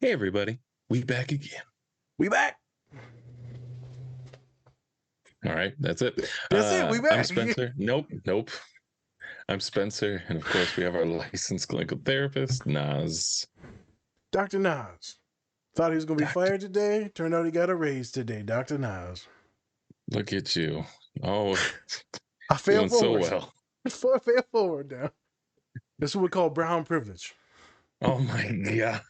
Hey everybody, we back again. We back. All right, that's it. That's it. We I'm back. Spencer. Nope. I'm Spencer, and of course we have our licensed clinical therapist, Naz. Dr. Nas. Thought he was going to be Doctor, fired today. Turned out he got a raise today. Dr. Nas. look at you. Oh, I fell doing so forward. well. I fell forward now. That's what we call brown privilege. Oh my God.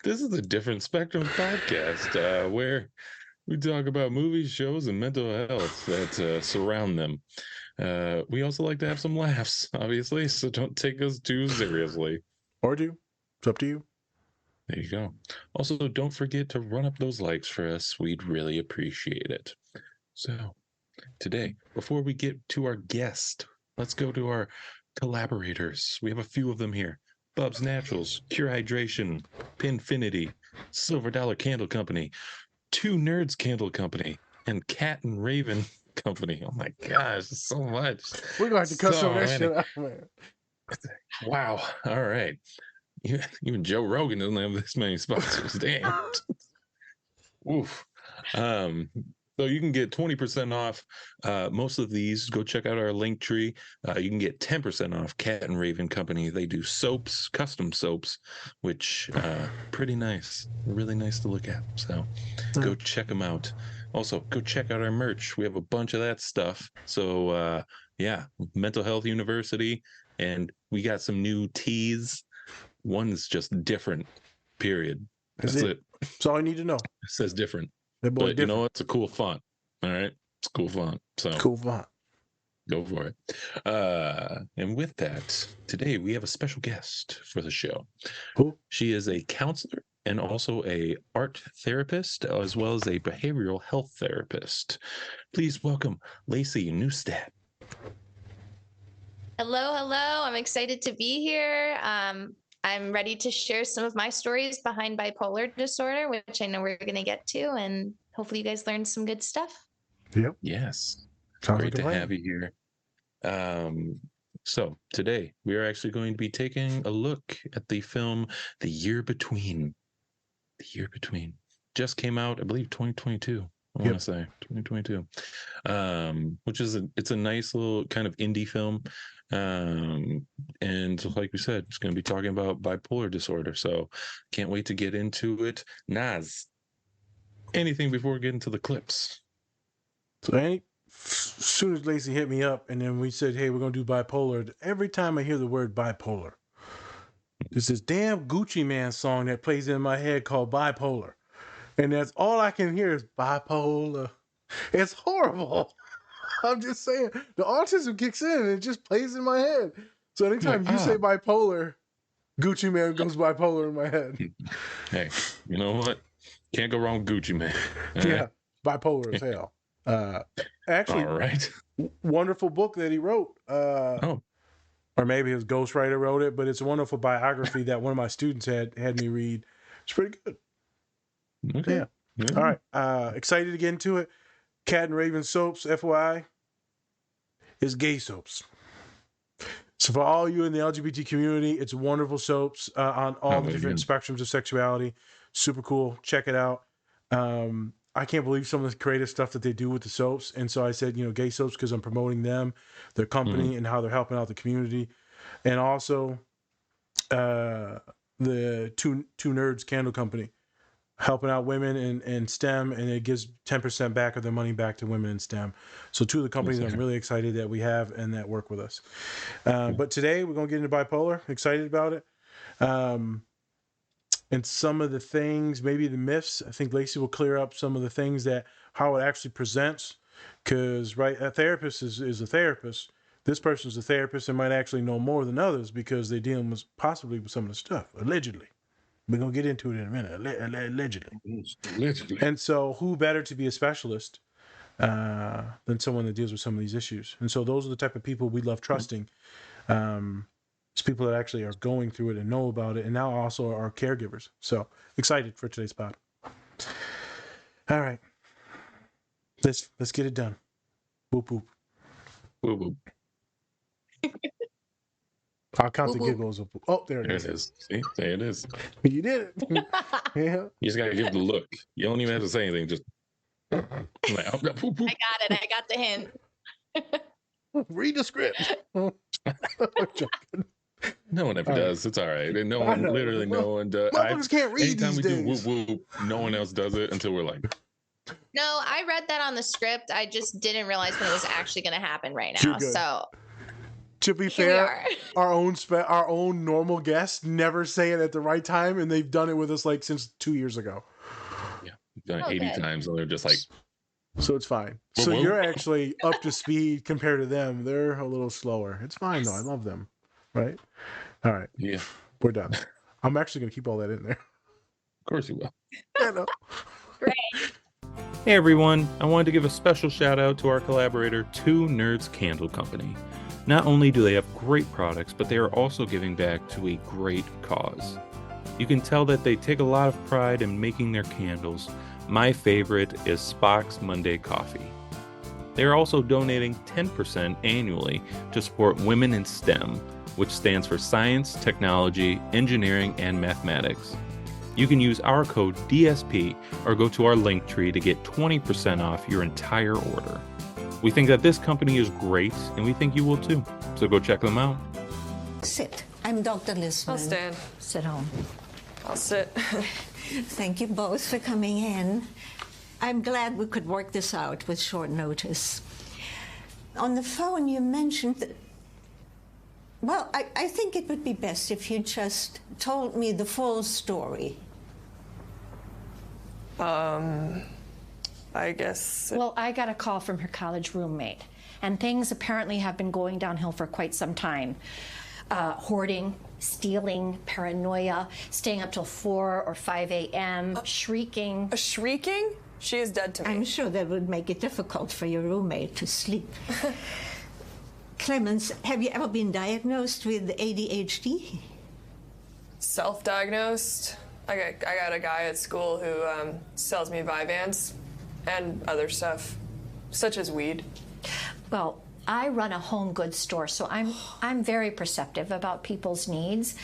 This is a different spectrum podcast where we talk about movies, shows, and mental health that surround them. We also like to have some laughs, obviously, so don't take us too seriously. Or do. It's up to you. There you go. Also, don't forget to run up those likes for us. We'd really appreciate it. So, today, before we get to our guest, let's go to our collaborators. We have a few of them here. Bub's Naturals, Cure Hydration, Pinfinity, Silver Dollar Candle Company, Two Nerds Candle Company, and Cat and Raven Company. Oh my gosh, so much. We're going to have to cut some of So that many. shit out, man. Wow. All right. Even Joe Rogan doesn't have this many sponsors. Damn. Oof. Um, so you can get 20% off most of these. Go check out our link tree. You can get 10% off Cat and Raven Company. They do soaps, custom soaps, which pretty nice, really nice to look at. So go check them out. Also, go check out our merch. We have a bunch of that stuff. So yeah, Mental Health University, and we got some new teas. One's just different. Period. That's it. That's all you need to know. It says different, That boy but you different. know what? It's a cool font. All right, it's a cool font. So Cool font. go for it. And with that, today we have a special guest for the show. Who? She is a counselor and also a art therapist, as well as a behavioral health therapist. Please welcome Lacey Neustadt. Hello. I'm excited to be here. I'm ready to share some of my stories behind bipolar disorder, which I know we're going to get to, and hopefully you guys learned some good stuff. Yep. Yes. Sounds Great like to have you here. So today we are actually going to be taking a look at the film The Year Between. The Year Between just came out, I believe, 2022. I want to say 2022, which is it's a nice little kind of indie film. And like we said, it's going to be talking about bipolar disorder. So can't wait to get into it. Naz, anything before we get into the clips? So as soon as Lacey hit me up and then we said, hey, we're going to do bipolar, every time I hear the word bipolar, there's this damn Gucci Man song that plays in my head called Bipolar. And that's all I can hear is bipolar. It's horrible. I'm just saying, the autism kicks in and it just plays in my head. So anytime you say bipolar, Gucci Man goes bipolar in my head. Hey, you know what? Can't go wrong with Gucci Man. Yeah, bipolar as hell. Actually, all right. Wonderful book that he wrote. Oh, or maybe his ghostwriter wrote it, but it's a wonderful biography that one of my students had me read. It's pretty good. okay. Yeah. All right. Excited to get into it. Cat and Raven soaps, FYI, is gay soaps. So for all you in the LGBT community, it's wonderful soaps on all the different spectrums of sexuality. Super cool. Check it out. I can't believe some of the creative stuff that they do with the soaps. And so I said, gay soaps because I'm promoting them, their company, and how they're helping out the community. And also the two Nerds Candle Company, helping out women in STEM, and it gives 10% back of their money back to women in STEM. So two of the companies I'm really excited that we have and that work with us. But today we're going to get into bipolar. Excited about it. And some of the things, maybe the myths, I think Lacey will clear up some of the things that how it actually presents. Because, right, a therapist is a therapist. This person's a therapist and might actually know more than others because they're dealing with possibly with some of the stuff, allegedly. We're going to get into it in a minute, allegedly. And so who better to be a specialist than someone that deals with some of these issues? And so those are the type of people we love trusting. It's people that actually are going through it and know about it, and now also are caregivers. So excited for today's pod. All right. Let's get it done. Boop, boop. Boop, boop. I'll count the Woo-hoo. giggles. Oh, there it There is. it is. See, there it is. You did it. Yeah. You just gotta give the look. You don't even have to say anything. Just like, I got it. I got the hint. Read the script. no one ever All right. does. It's all right. And no I one, know. literally, no one does. Motherfuckers can't read Anytime these we do days. whoop whoop, no one else does it until we're like, No, I read that on the script. I just didn't realize when it was actually going to happen right You're now. good. So To be here we fair, are. our own normal guests never say it at the right time, and they've done it with us like since 2 years ago. we've done it Oh, 80 good. times, and they're just like, So it's fine. Whoa, So whoa. you're actually up to speed compared to them. They're a little slower. It's fine though. I love them. Right? All right. yeah, We're done. I'm actually gonna keep all that in there. of course you will. I know. Great. Hey everyone, I wanted to give a special shout out to our collaborator, Two Nerds Candle Company. Not only do they have great products, but they are also giving back to a great cause. You can tell that they take a lot of pride in making their candles. My favorite is Spock's Monday Coffee. They are also donating 10% annually to support Women in STEM, which stands for Science, Technology, Engineering, and Mathematics. You can use our code DSP or go to our link tree to get 20% off your entire order. We think that this company is great, and we think you will too. So go check them out. Sit. I'm Dr. Lisman. I'll stand. Sit home. I'll sit. Thank you both for coming in. I'm glad we could work this out with short notice. On the phone, you mentioned that. Well, I think it would be best if you just told me the full story. I guess. Well, I got a call from her college roommate, and things apparently have been going downhill for quite some time. Hoarding, stealing, paranoia, staying up till 4 or 5 a.m., shrieking. Shrieking? She is dead to me. I'm sure that would make it difficult for your roommate to sleep. Clemens, have you ever been diagnosed with ADHD? Self-diagnosed. I got a guy at school who sells me Vyvanse and other stuff, such as weed. Well, I run a home goods store, so I'm very perceptive about people's needs.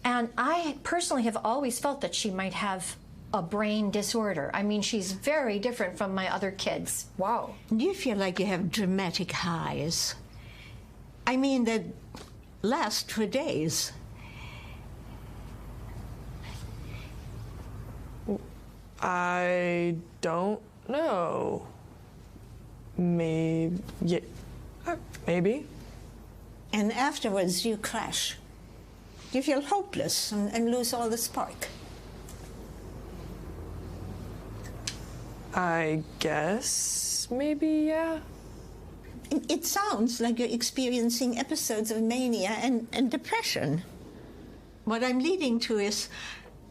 And I personally have always felt that she might have a brain disorder. I mean, she's very different from my other kids. Wow. Do you feel like you have dramatic highs? I mean, that last for days. I don't know. Maybe. Yeah. Maybe. And afterwards, you crash. You feel hopeless and lose all the spark. I guess. Maybe, yeah. It sounds like you're experiencing episodes of mania and depression. What I'm leading to is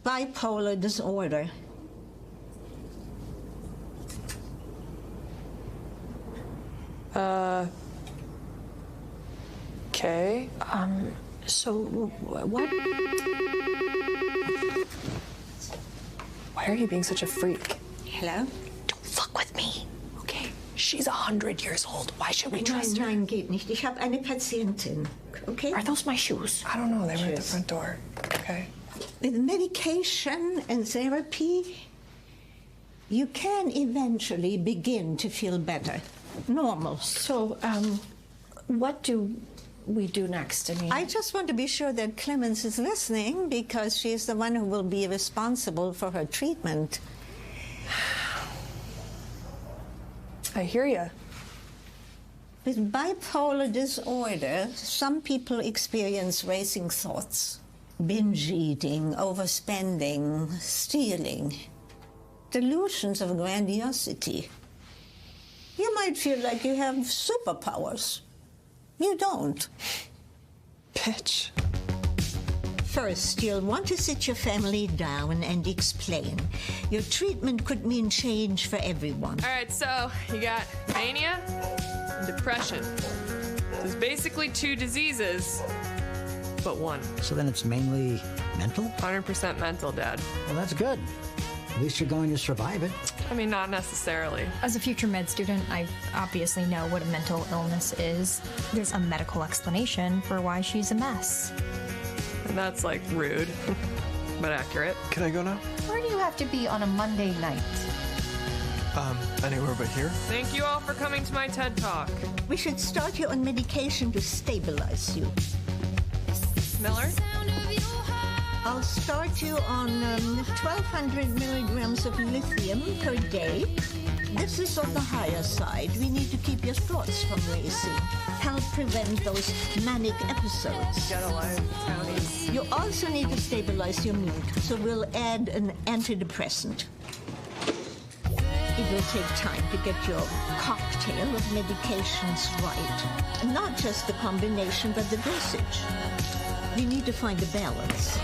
bipolar disorder. Okay. So what? Why are you being such a freak? Hello? Don't fuck with me. Okay. She's 100 years old. Why should we trust her? Nein, geht nicht. Ich habe eine Patientin. Okay? Are those my shoes? I don't know. They were at the front door. Okay. With medication and therapy, you can eventually begin to feel better. Normal. So, what do we do next? I mean, I just want to be sure that Clemens is listening because she's the one who will be responsible for her treatment. I hear you. With bipolar disorder, some people experience racing thoughts, binge eating, overspending, stealing, delusions of grandiosity. You might feel like you have superpowers. You don't. Bitch. First, you'll want to sit your family down and explain. Your treatment could mean change for everyone. All right, so you got mania and depression. There's basically 2 diseases, but one. So then it's mainly mental? 100% mental, Dad. Well, that's good. At least you're going to survive it. I mean, not necessarily. As a future med student, I obviously know what a mental illness is. There's a medical explanation for why she's a mess. And that's like rude, but accurate. Can I go now? Where do you have to be on a Monday night? Anywhere but here. Thank you all for coming to my TED Talk. We should start you on medication to stabilize you. Miller? I'll start you on 1,200 milligrams of lithium per day. This is on the higher side. We need to keep your thoughts from racing. Help prevent those manic episodes. Get a life, townies. You also need to stabilize your mood, so we'll add an antidepressant. It will take time to get your cocktail of medications right. Not just the combination, but the dosage. We need to find a balance.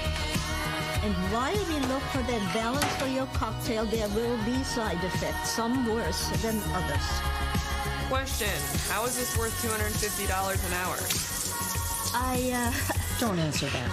And while we look for that balance for your cocktail, there will be side effects, some worse than others. Question, how is this worth $250 an hour? Don't answer that.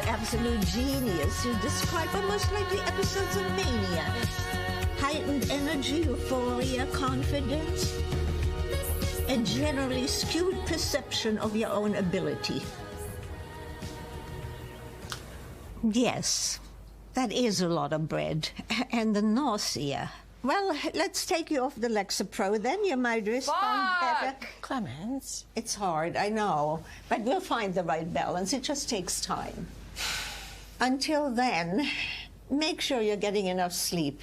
Absolute genius. You describe almost like the episodes of Mania. Heightened energy, euphoria, confidence, a generally skewed perception of your own ability. Yes, that is a lot of bread. And the nausea. Well, let's take you off the Lexapro, then you might respond better. Clemens. It's hard, I know, but we'll find the right balance. It just takes time. Until then, make sure you're getting enough sleep.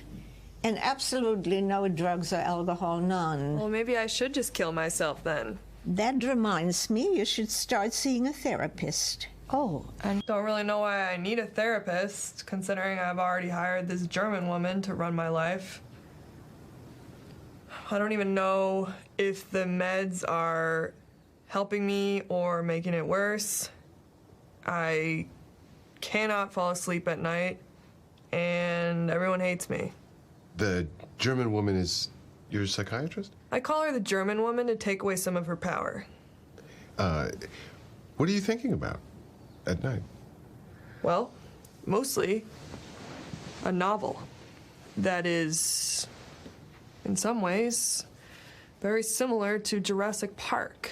And absolutely no drugs or alcohol, none. Well, maybe I should just kill myself then. That reminds me, you should start seeing a therapist. Oh, and Don't really know why I need a therapist, considering I've already hired this German woman to run my life. I don't even know if the meds are helping me or making it worse. I cannot fall asleep at night, and everyone hates me. The German woman is your psychiatrist? I call her the German woman to take away some of her power. What are you thinking about at night? Well, mostly a novel that is, in some ways, very similar to Jurassic Park,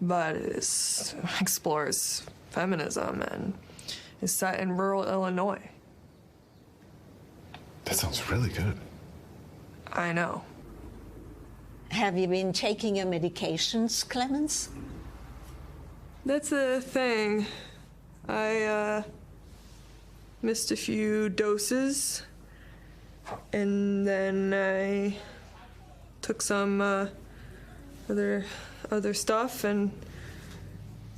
but it explores feminism and is set in rural Illinois. That sounds really good. I know. Have you been taking your medications, Clemens? That's the thing. I missed a few doses, and then I took some other stuff and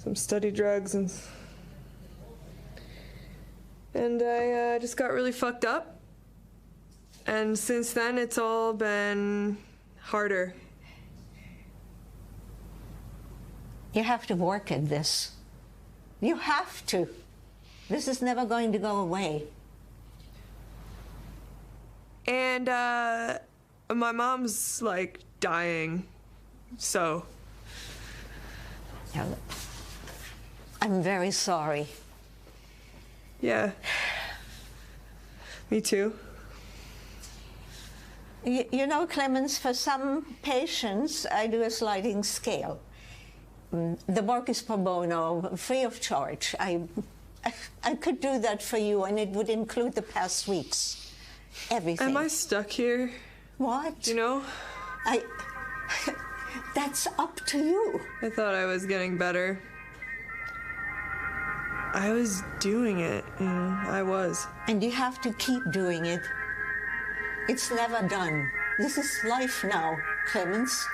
some study drugs, and I just got really fucked up. And since then, it's all been harder. You have to work at this. You have to. This is never going to go away. And my mom's like dying, so. I'm very sorry. Yeah. Me too. You know, Clemens, for some patients, I do a sliding scale. The work is pro bono, free of charge. I could do that for you, and it would include the past weeks. Everything. Am I stuck here? What? You know? That's up to you. I thought I was getting better. I was doing it, you know, I was. And you have to keep doing it. It's never done. This is life now, Clemens.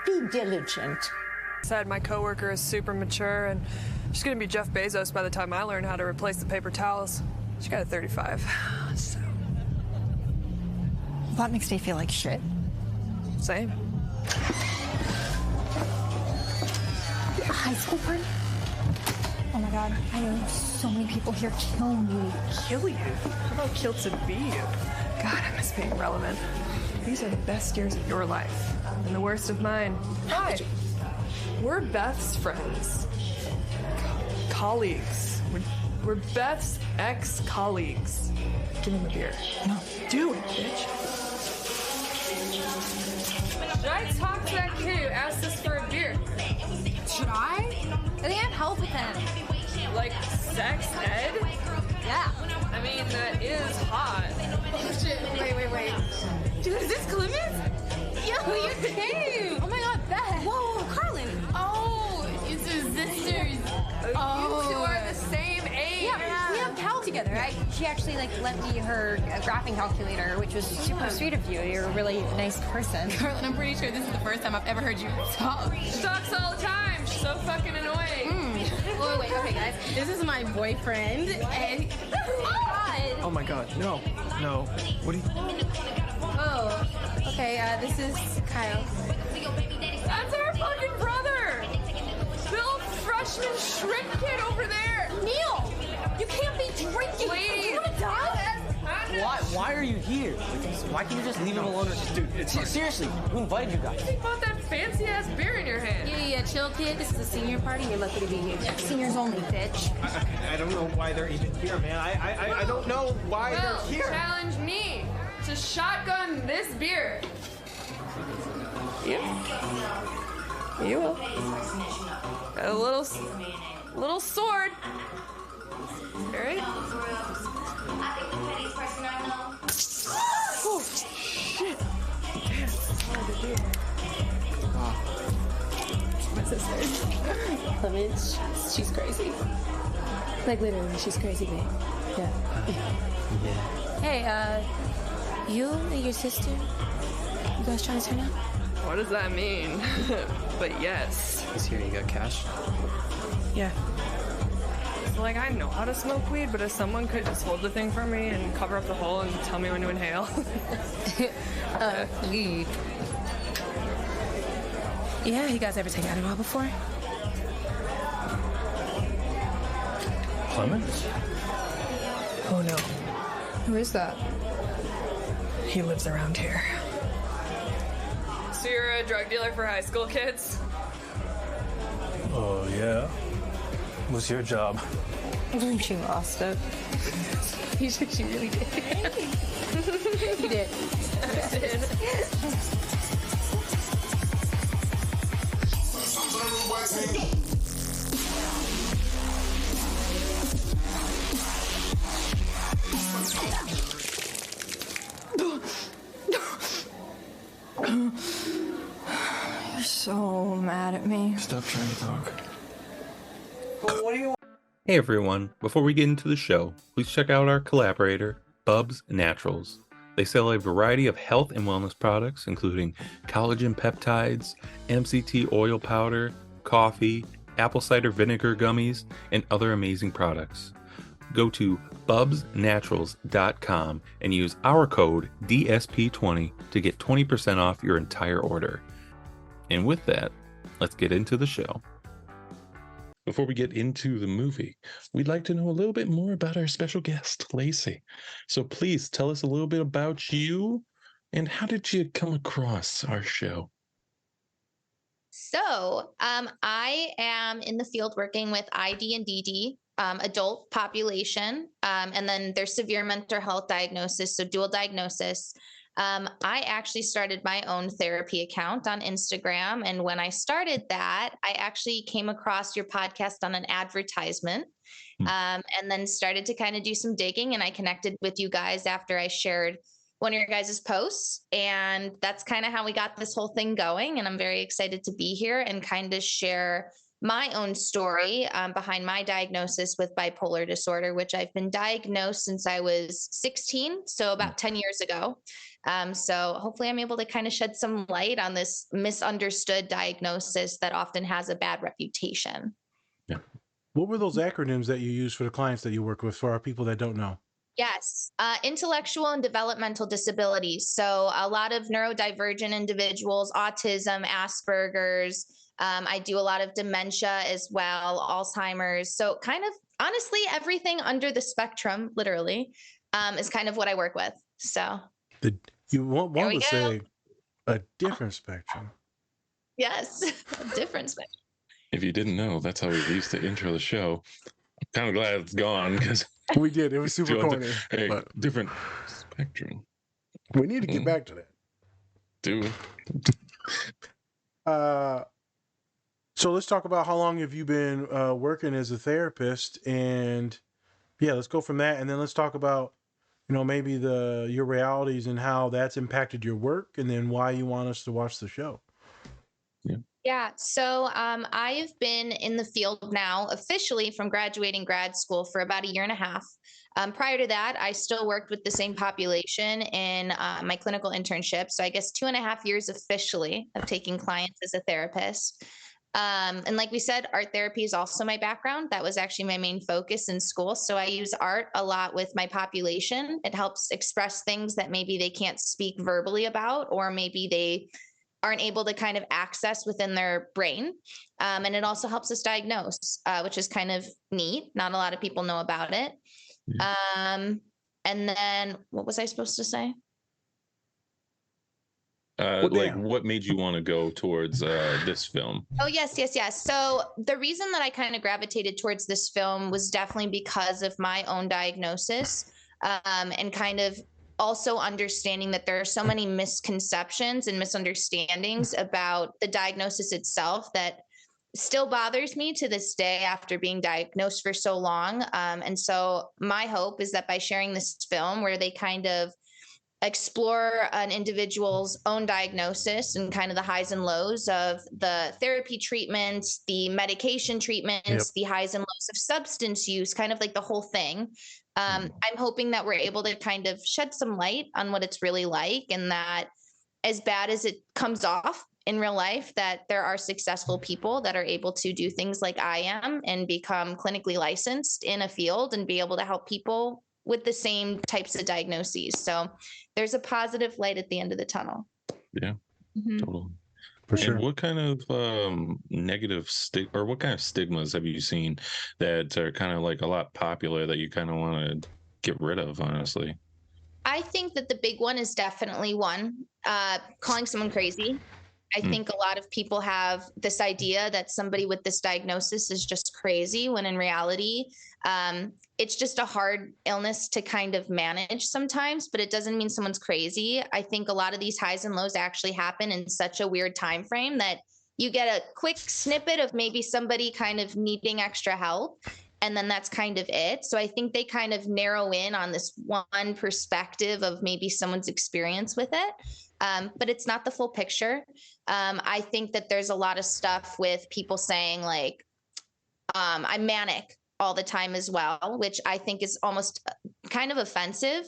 Be diligent. Said my coworker is super mature and she's gonna be Jeff Bezos by the time I learn how to replace the paper towels. She got a 35. So. What makes me feel like shit? Same. A high school party? Oh my god, I know so many people here kill me. Kill you? How about kill to be you? God, I miss being relevant. These are the best years of your life, and the worst of mine. Hi. We're Beth's friends. Colleagues. We're Beth's ex-colleagues. Give him a beer. No. Do it, bitch. Should I talk to that kid who asked us for a beer? Should I? I think I'd help with him. Like sex ed? Yeah. I mean, that is hot. Oh shit, wait. Dude, is this Clemens? Yo, you came! Oh my god, Beth! Whoa, Carlin! Oh, it's his sisters. You two are the same age. Yeah, we have Cal together, right? She actually lent me her graphing calculator, which was super sweet of you. You're a really nice person. Carlin, I'm pretty sure this is the first time I've ever heard you talk. She talks all the time. She's so fucking annoying. Oh, wait, okay, guys. This is my boyfriend, and... Oh my god, no. What are you... Oh, okay, this is Kyle. That's our fucking brother! Bill freshman shrimp kid over there! Neil! You can't be drinking! Please! You wanna die? Why are you here? Why can't you just leave him alone? Dude, seriously, who invited you guys? Think about that fancy-ass beer in your hand. Yeah, chill, kid. This is a senior party. You're lucky to be here. Seniors only, bitch. I don't know why they're even here, man. I don't know why Well, they're here. challenge me to shotgun this beer. Yeah. You will. Got a little sword. All right. Oh, shit. My sister. Clemens, she's crazy. Like literally, she's crazy, babe. Yeah. Hey, You and your sister, you guys trying to turn out? What does that mean? But yes. He's here, you got cash? Yeah. Like, I know how to smoke weed, but if someone could just hold the thing for me and cover up the hole and tell me when to inhale. Weed. Yeah, you guys ever take Adderall before? Clemens? Oh no. Who is that? He lives around here. So you're a drug dealer for high school kids? Oh, yeah. What's your job? She lost it. She really did. You did. I did. you're so mad at me. Stop trying to talk. Hey everyone, before we get into the show, please check out our collaborator, Bubs Naturals. They sell a variety of health and wellness products, including collagen peptides, MCT oil powder, coffee, apple cider vinegar gummies, and other amazing products. Go to bubsnaturals.com and use our code DSP20 to get 20% off your entire order. And with that, let's get into the show. Before we get into the movie, we'd like to know a little bit more about our special guest, Lacey. So please tell us a little bit about you and how did you come across our show? So I am in the field working with ID and DD, adult population, and then there's severe mental health diagnosis, so dual diagnosis. I actually started my own therapy account on Instagram. And when I started that, I actually came across your podcast on an advertisement and then started to kind of do some digging. And I connected with you guys after I shared one of your guys' posts. And that's kind of how we got this whole thing going. And I'm very excited to be here and kind of share my own story behind my diagnosis with bipolar disorder, which I've been diagnosed since I was 16, so about 10 years ago. So hopefully I'm able to kind of shed some light on this misunderstood diagnosis that often has a bad reputation. Yeah. What were those acronyms that you use for the clients that you work with for our people that don't know? Yes, intellectual and developmental disabilities. So a lot of neurodivergent individuals, autism, Asperger's. I do a lot of dementia as well, Alzheimer's. So kind of honestly, everything under the spectrum, literally, is kind of what I work with. So One There we would go. say a different spectrum. yes, a different spectrum. If you didn't know, that's how we used to intro the show. I'm kind of glad it's gone because We did. It was super corny. Hey, But different spectrum. we need to get back to that. Do So let's talk about how long have you been working as a therapist, and yeah, let's go from that, and then let's talk about maybe your realities and how that's impacted your work, and then why you want us to watch the show. Yeah, so I've been in the field now officially from graduating grad school for about a year and a half. Prior to that, I still worked with the same population in my clinical internship. So I guess 2.5 years officially of taking clients as a therapist. And like we said, art therapy is also my background. That was actually my main focus in school. So I use art a lot with my population. It helps express things that maybe they can't speak verbally about, or maybe they aren't able to kind of access within their brain. And it also helps us diagnose, which is kind of neat. Not a lot of people know about it. And then what was I supposed to say? What made you want to go towards this film? Oh, yes. So the reason that I kind of gravitated towards this film was definitely because of my own diagnosis, and kind of also understanding that there are so many misconceptions and misunderstandings about the diagnosis itself that still bothers me to this day after being diagnosed for so long. And so my hope is that by sharing this film where they kind of explore an individual's own diagnosis and kind of the highs and lows of the therapy treatments, the medication treatments, the highs and lows of substance use, kind of like the whole thing. I'm hoping that we're able to kind of shed some light on what it's really like, and that as bad as it comes off in real life, that there are successful people that are able to do things like I am and become clinically licensed in a field and be able to help people with the same types of diagnoses. So there's a positive light at the end of the tunnel. Yeah, totally. For sure. And what kind of what kind of stigmas have you seen that are kind of like a lot popular that you kind of want to get rid of, honestly? I think that the big one is definitely calling someone crazy. I think a lot of people have this idea that somebody with this diagnosis is just crazy, when in reality, it's just a hard illness to kind of manage sometimes, but it doesn't mean someone's crazy. I think a lot of these highs and lows actually happen in such a weird time frame that you get a quick snippet of maybe somebody kind of needing extra help, and then that's kind of it. So I think they kind of narrow in on this one perspective of maybe someone's experience with it. But it's not the full picture. I think that there's a lot of stuff with people saying like, I'm manic all the time as well, which I think is almost kind of offensive,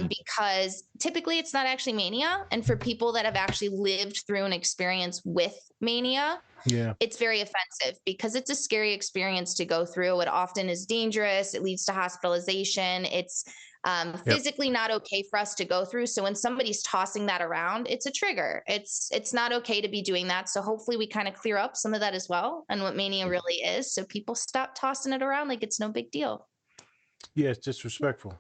because typically it's not actually mania. And for people that have actually lived through an experience with mania, it's very offensive because it's a scary experience to go through. It often is dangerous. It leads to hospitalization. It's physically not okay for us to go through. So when somebody's tossing that around, it's a trigger. It's not okay to be doing that. So hopefully we kind of clear up some of that as well, and what mania really is, so people stop tossing it around like it's no big deal. Yeah, it's disrespectful,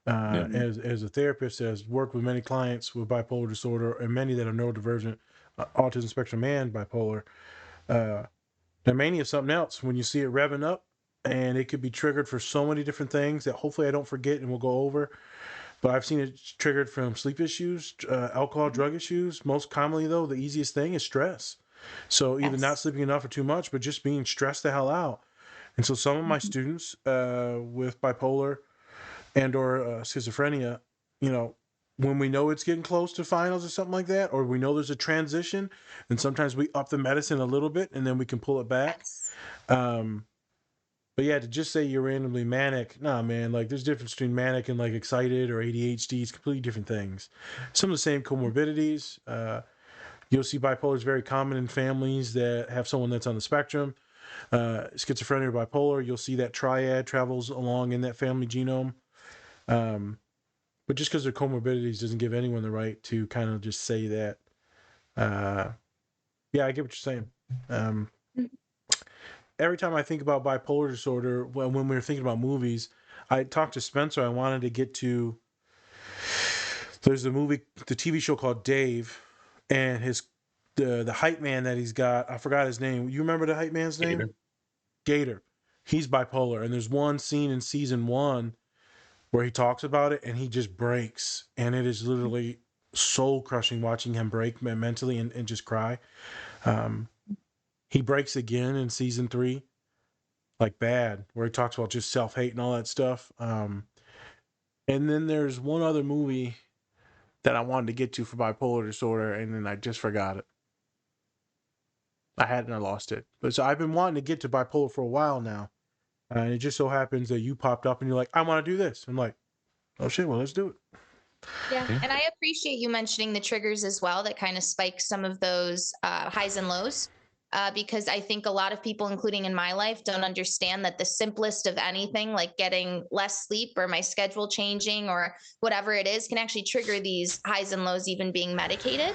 As a therapist that has worked with many clients with bipolar disorder and many that are neurodivergent, autism spectrum and bipolar, the mania is something else. When you see it revving up, and it could be triggered for so many different things that hopefully I don't forget and we'll go over. But I've seen it triggered from sleep issues, alcohol, drug issues. Most commonly, though, the easiest thing is stress. So either not sleeping enough or too much, but just being stressed the hell out. And so some of my students with bipolar and or schizophrenia, when we know it's getting close to finals or something like that, or we know there's a transition, then sometimes we up the medicine a little bit and then we can pull it back. But yeah, to just say you're randomly manic, nah, man, like there's a difference between manic and like excited or ADHD. It's completely different things. Some of the same comorbidities. You'll see bipolar is very common in families that have someone that's on the spectrum. Schizophrenia or bipolar, you'll see that triad travels along in that family genome. But just because they're comorbidities doesn't give anyone the right to kind of just say that. Yeah, I get what you're saying. Every time I think about bipolar disorder, when we were thinking about movies, I talked to Spencer. I wanted to get to. There's the TV show called Dave, and the hype man that he's got. I forgot his name. You remember the hype man's name? Gator. He's bipolar, and there's one scene in season 1 where he talks about it, and he just breaks, and it is literally soul crushing watching him break mentally and just cry. He breaks again in season 3, like bad, where he talks about just self-hate and all that stuff. And then there's one other movie that I wanted to get to for bipolar disorder, and then I just forgot it. I had it and I lost it. But so I've been wanting to get to bipolar for a while now. And it just so happens that you popped up and you're like, I want to do this. I'm like, oh shit, well, let's do it. Yeah. And I appreciate you mentioning the triggers as well that kind of spike some of those highs and lows. Because I think a lot of people, including in my life, don't understand that the simplest of anything, like getting less sleep or my schedule changing or whatever it is, can actually trigger these highs and lows, even being medicated.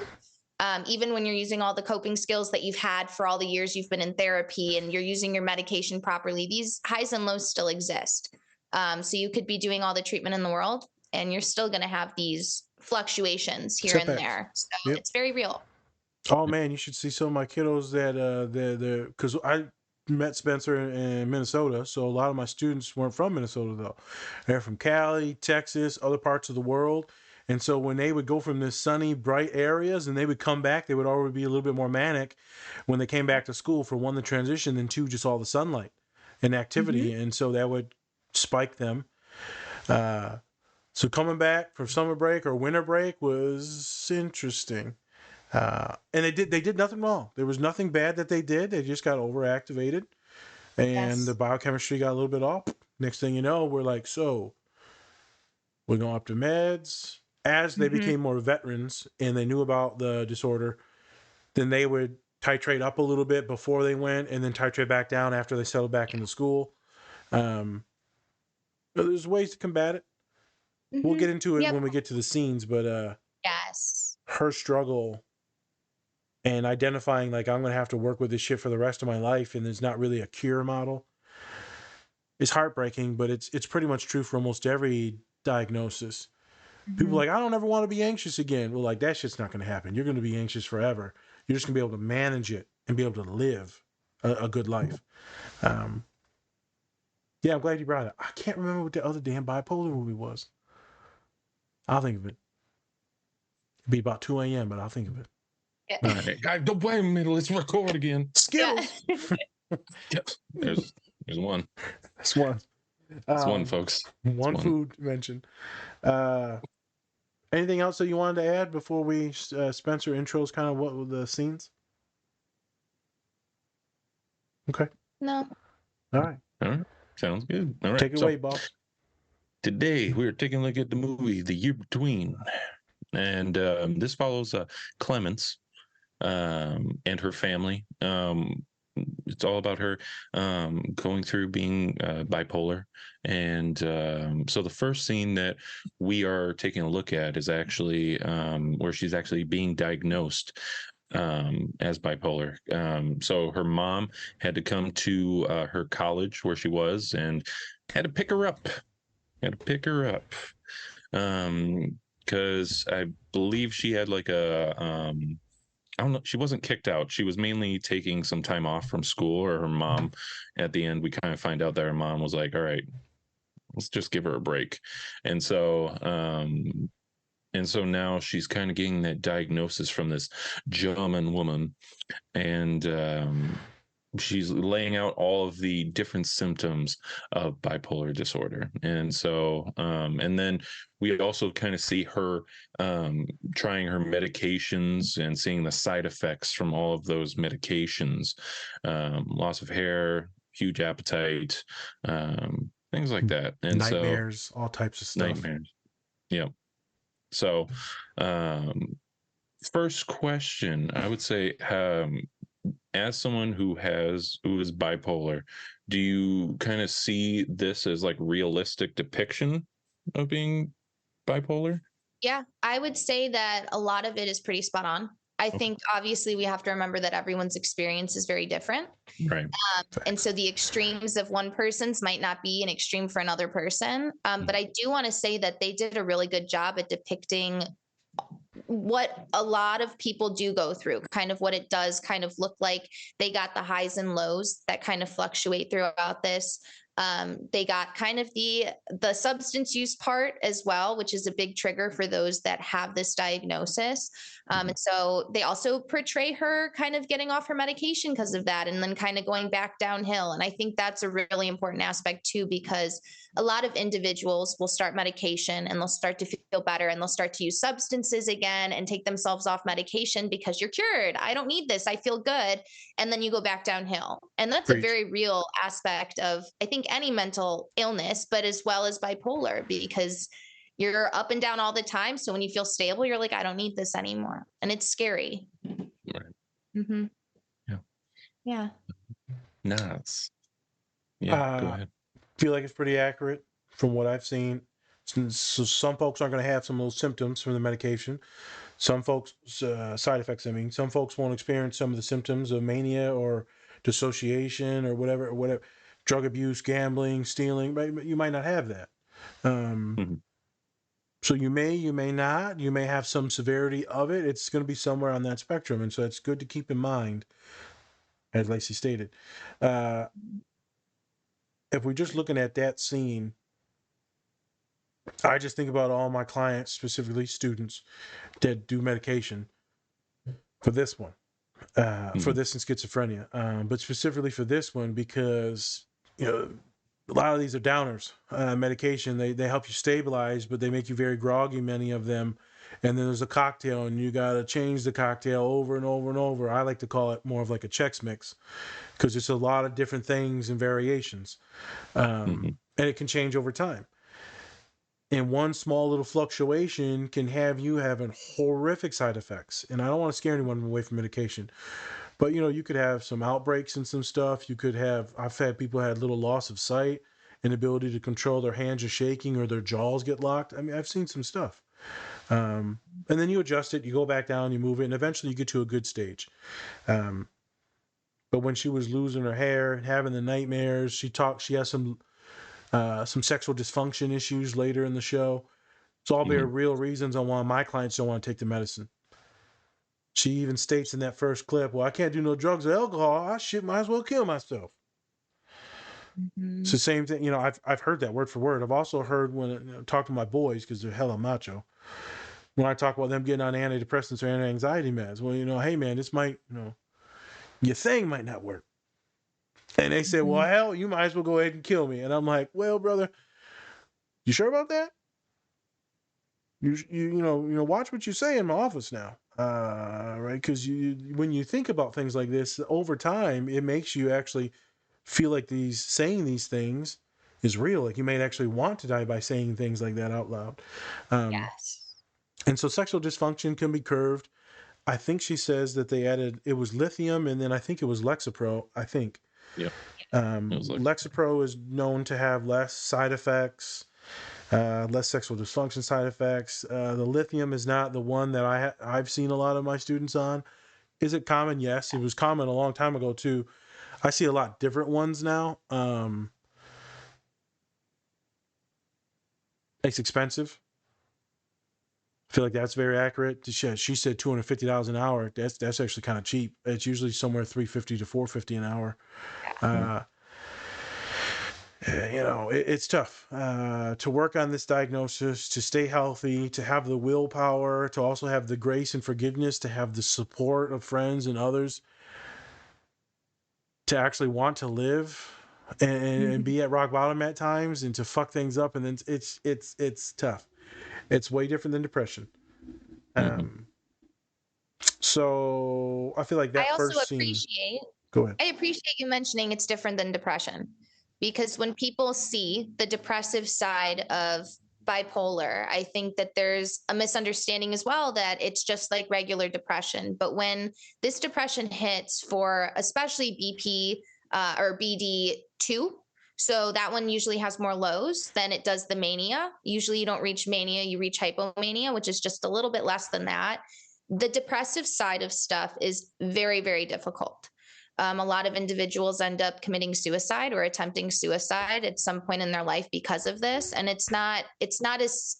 Even when you're using all the coping skills that you've had for all the years you've been in therapy and you're using your medication properly, these highs and lows still exist. So you could be doing all the treatment in the world and you're still going to have these fluctuations here and there. So it's very real. Oh man, you should see some of my kiddos that because I met Spencer in Minnesota, so a lot of my students weren't from Minnesota though. They're from Cali, Texas, other parts of the world. And so when they would go from this sunny, bright areas and they would come back, they would already be a little bit more manic when they came back to school, for one, the transition, and two, just all the sunlight and activity. And so that would spike them. So coming back from summer break or winter break was interesting. And they did nothing wrong. There was nothing bad that they did. They just got overactivated and the biochemistry got a little bit off. Next thing you know, we're like, so we're going up to meds. As they became more veterans and they knew about the disorder, then they would titrate up a little bit before they went and then titrate back down after they settled back into school. There's ways to combat it. We'll get into it when we get to the scenes, but her struggle and identifying like I'm going to have to work with this shit for the rest of my life and there's not really a cure model is heartbreaking, but it's pretty much true for almost every diagnosis. People are like, I don't ever want to be anxious again. Well, like, that shit's not going to happen. You're going to be anxious forever. You're just going to be able to manage it and be able to live a good life. Yeah, I'm glad you brought it. I can't remember what the other damn bipolar movie was. I'll think of it. It'll be about 2 a.m., but I'll think of it. All right. Don't wait a minute. Let's record again. Skittles. There's one. That's one. That's one, folks. One food mentioned. Anything else that you wanted to add before we Spencer intros kind of what were the scenes? Okay. No. All right. Sounds good. All right. Take it away, boss. Today we're taking a look at the movie The Year Between. And this follows Clemence and her family. It's all about her going through being bipolar. And so the first scene that we are taking a look at is actually where she's actually being diagnosed as bipolar. So her mom had to come to her college where she was and had to pick her up. Because I believe she had like a I don't know. She wasn't kicked out. She was mainly taking some time off from school, or her mom. At the end, we kind of find out that her mom was like, "All right, let's just give her a break." And so now she's kind of getting that diagnosis from this German woman, and she's laying out all of the different symptoms of bipolar disorder. And so, and then we also kind of see her trying her medications and seeing the side effects from all of those medications, loss of hair, huge appetite, things like that. And nightmares, all types of stuff. Nightmares. Yeah. So, first question, I would say, as someone who is bipolar, do you kind of see this as like realistic depiction of being bipolar? Yeah, I would say that a lot of it is pretty spot on. I think obviously we have to remember that everyone's experience is very different. Right. And so the extremes of one person's might not be an extreme for another person. But I do want to say that they did a really good job at depicting what a lot of people do go through, kind of what it does kind of look like. They got the highs and lows that kind of fluctuate throughout this. They got kind of the substance use part as well, which is a big trigger for those that have this diagnosis. And so they also portray her kind of getting off her medication because of that, and then kind of going back downhill. And I think that's a really important aspect too, because a lot of individuals will start medication and they'll start to feel better and they'll start to use substances again and take themselves off medication because you're cured. I don't need this. I feel good. And then you go back downhill. And that's a very real aspect of, I think, any mental illness, but as well as bipolar, because you're up and down all the time. So when you feel stable, you're like, I don't need this anymore. And it's scary. Right. Mm-hmm. Yeah. Yeah. Nice. Yeah, go ahead. Feel like it's pretty accurate from what I've seen. So some folks aren't going to have some of those symptoms from the medication. Some folks, side effects, I mean, some folks won't experience some of the symptoms of mania or dissociation or whatever, drug abuse, gambling, stealing, but you might not have that. So you may not, you may have some severity of it. It's going to be somewhere on that spectrum. And so it's good to keep in mind, as Lacey stated. If we're just looking at that scene, I just think about all my clients, specifically students, that do medication for this one, for this and schizophrenia, but specifically for this one because, you know, a lot of these are downers. Medication, they help you stabilize, but they make you very groggy, many of them. And then there's a cocktail, and you got to change the cocktail over and over and over. I like to call it more of like a Chex Mix because it's a lot of different things and variations. And it can change over time. And one small little fluctuation can have you having horrific side effects. And I don't want to scare anyone away from medication. But, you know, you could have some outbreaks and some stuff. You could have, I've had people had little loss of sight, inability to control their hands are shaking or their jaws get locked. I mean, I've seen some stuff. And then you adjust it, you go back down, you move it, and eventually you get to a good stage. But when she was losing her hair and having the nightmares, she has some sexual dysfunction issues later in the show. It's all very real reasons on why my clients don't want to take the medicine. She even states in that first clip, well, I can't do no drugs or alcohol. Might as well kill myself. It's the same thing. You know, I've heard that word for word. I've also heard when I talk to my boys, because they're hella macho, when I talk about them getting on antidepressants or anti-anxiety meds. Well, you know, hey, man, this might, you know, your thing might not work. And they say, well, hell, you might as well go ahead and kill me. And I'm like, well, brother, you sure about that? You know, watch what you say in my office now, right? Because when you think about things like this over time, it makes you actually feel like saying these things is real. Like you may actually want to die by saying things like that out loud. Yes. And so sexual dysfunction can be curved. I think she says that they added, it was lithium, and then I think it was Lexapro. I think. Yeah. Lexapro is known to have less side effects. Less sexual dysfunction side effects. The lithium is not the one that I've seen a lot of my students on. Is it common? Yes. It was common a long time ago too. I see a lot different ones now. It's expensive. I feel like that's very accurate. She said $250 an hour. That's actually kind of cheap. It's usually somewhere $350 to $450 an hour. You know, it's tough to work on this diagnosis, to stay healthy, to have the willpower, to also have the grace and forgiveness, to have the support of friends and others, to actually want to live and be at rock bottom at times, and to fuck things up. And then it's tough. It's way different than depression. So I feel like that first scene. Go ahead. I appreciate you mentioning it's different than depression, because when people see the depressive side of bipolar, I think that there's a misunderstanding as well that it's just like regular depression. But when this depression hits for especially BP or BD2, So that one usually has more lows than it does the mania. Usually you don't reach mania, you reach hypomania, which is just a little bit less than that. The depressive side of stuff is very, very difficult. A lot of individuals end up committing suicide or attempting suicide at some point in their life because of this. And it's not as,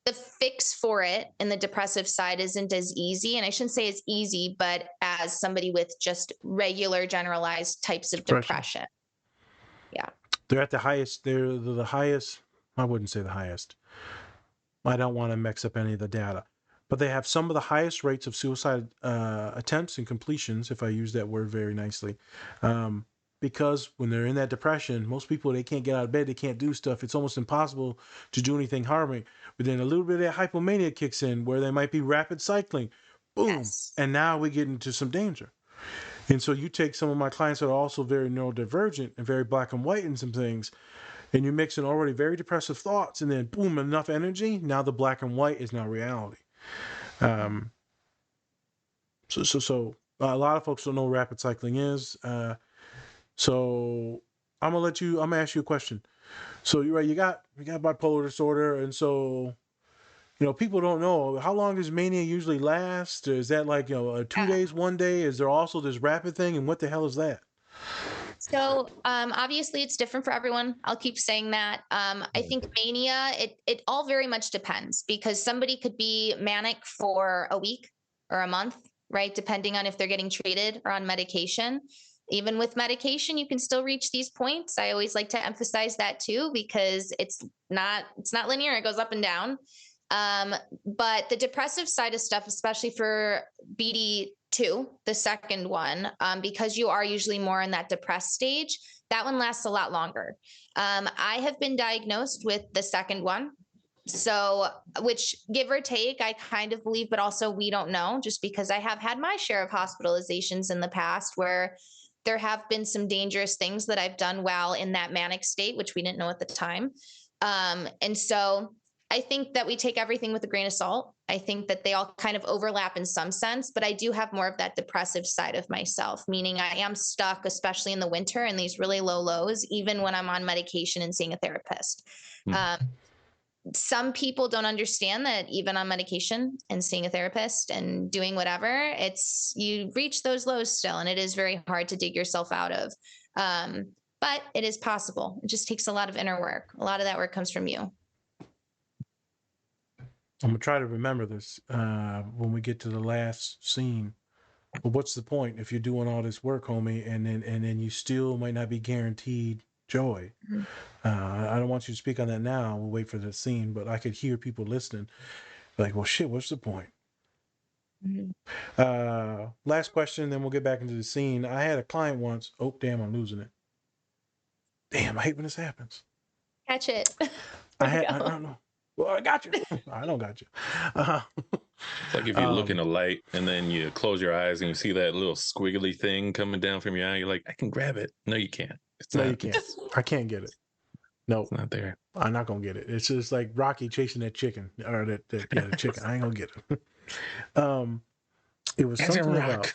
the fix for it in the depressive side isn't as easy. And I shouldn't say it's easy, but as somebody with just regular generalized types of depression. Yeah. They're at the highest. They're the highest. I wouldn't say the highest. I don't want to mix up any of the data, but they have some of the highest rates of suicide attempts and completions, if I use that word very nicely. Because when they're in that depression, most people, they can't get out of bed, they can't do stuff. It's almost impossible to do anything harming. But then a little bit of that hypomania kicks in where they might be rapid cycling. Boom. Yes. And now we get into some danger. And so you take some of my clients that are also very neurodivergent and very black and white in some things, and you mix in already very depressive thoughts, and then boom, enough energy. Now the black and white is now reality. So a lot of folks don't know what rapid cycling is. So I'm gonna ask you a question. So you're right, you got bipolar disorder, and so people don't know how long does mania usually last. Is that like 2 days, 1 day? Is there also this rapid thing, and what the hell is that? So obviously it's different for everyone. I'll keep saying that. I think mania, it all very much depends, because somebody could be manic for a week or a month, right? Depending on if they're getting treated or on medication. Even with medication, you can still reach these points. I always like to emphasize that too, because it's not linear. It goes up and down. But the depressive side of stuff, especially for BD2, the second one, because you are usually more in that depressed stage, that one lasts a lot longer. I have been diagnosed with the second one. So, which give or take, I kind of believe, but also we don't know, just because I have had my share of hospitalizations in the past where there have been some dangerous things that I've done while in that manic state, which we didn't know at the time. And so I think that we take everything with a grain of salt. I think that they all kind of overlap in some sense, but I do have more of that depressive side of myself, meaning I am stuck, especially in the winter, in these really low lows, even when I'm on medication and seeing a therapist. Some people don't understand that even on medication and seeing a therapist and doing whatever, you reach those lows still, and it is very hard to dig yourself out of. But it is possible. It just takes a lot of inner work. A lot of that work comes from you. I'm gonna try to remember this when we get to the last scene. But what's the point if you're doing all this work, homie, and then you still might not be guaranteed joy? Mm-hmm. I don't want you to speak on that now. We'll wait for the scene, but I could hear people listening like, well, shit, what's the point? Mm-hmm. Last question, then we'll get back into the scene. I had a client once. Oh, damn, I'm losing it. Damn, I hate when this happens. Catch it. I don't know. Well, I got you. I don't got you. It's like if you look in a light and then you close your eyes and you see that little squiggly thing coming down from your eye, you're like, I can grab it. No, you can't. You can't. I can't get it. No, it's not there. I'm not gonna get it. It's just like Rocky chasing that chicken, or the chicken. I ain't gonna get it. It was something about.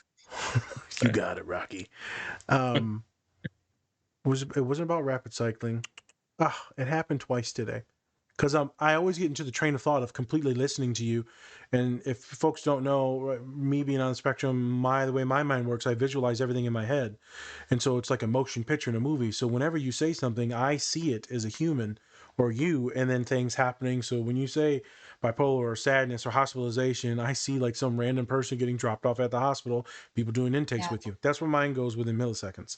You got it, Rocky. It wasn't about rapid cycling. It happened twice today. Because I always get into the train of thought of completely listening to you. And if folks don't know, me being on the spectrum, the way my mind works, I visualize everything in my head. And so it's like a motion picture in a movie. So whenever you say something, I see it as a human or you, and then things happening. So when you say bipolar or sadness or hospitalization, I see like some random person getting dropped off at the hospital, people doing intakes with you. That's where mine goes within milliseconds.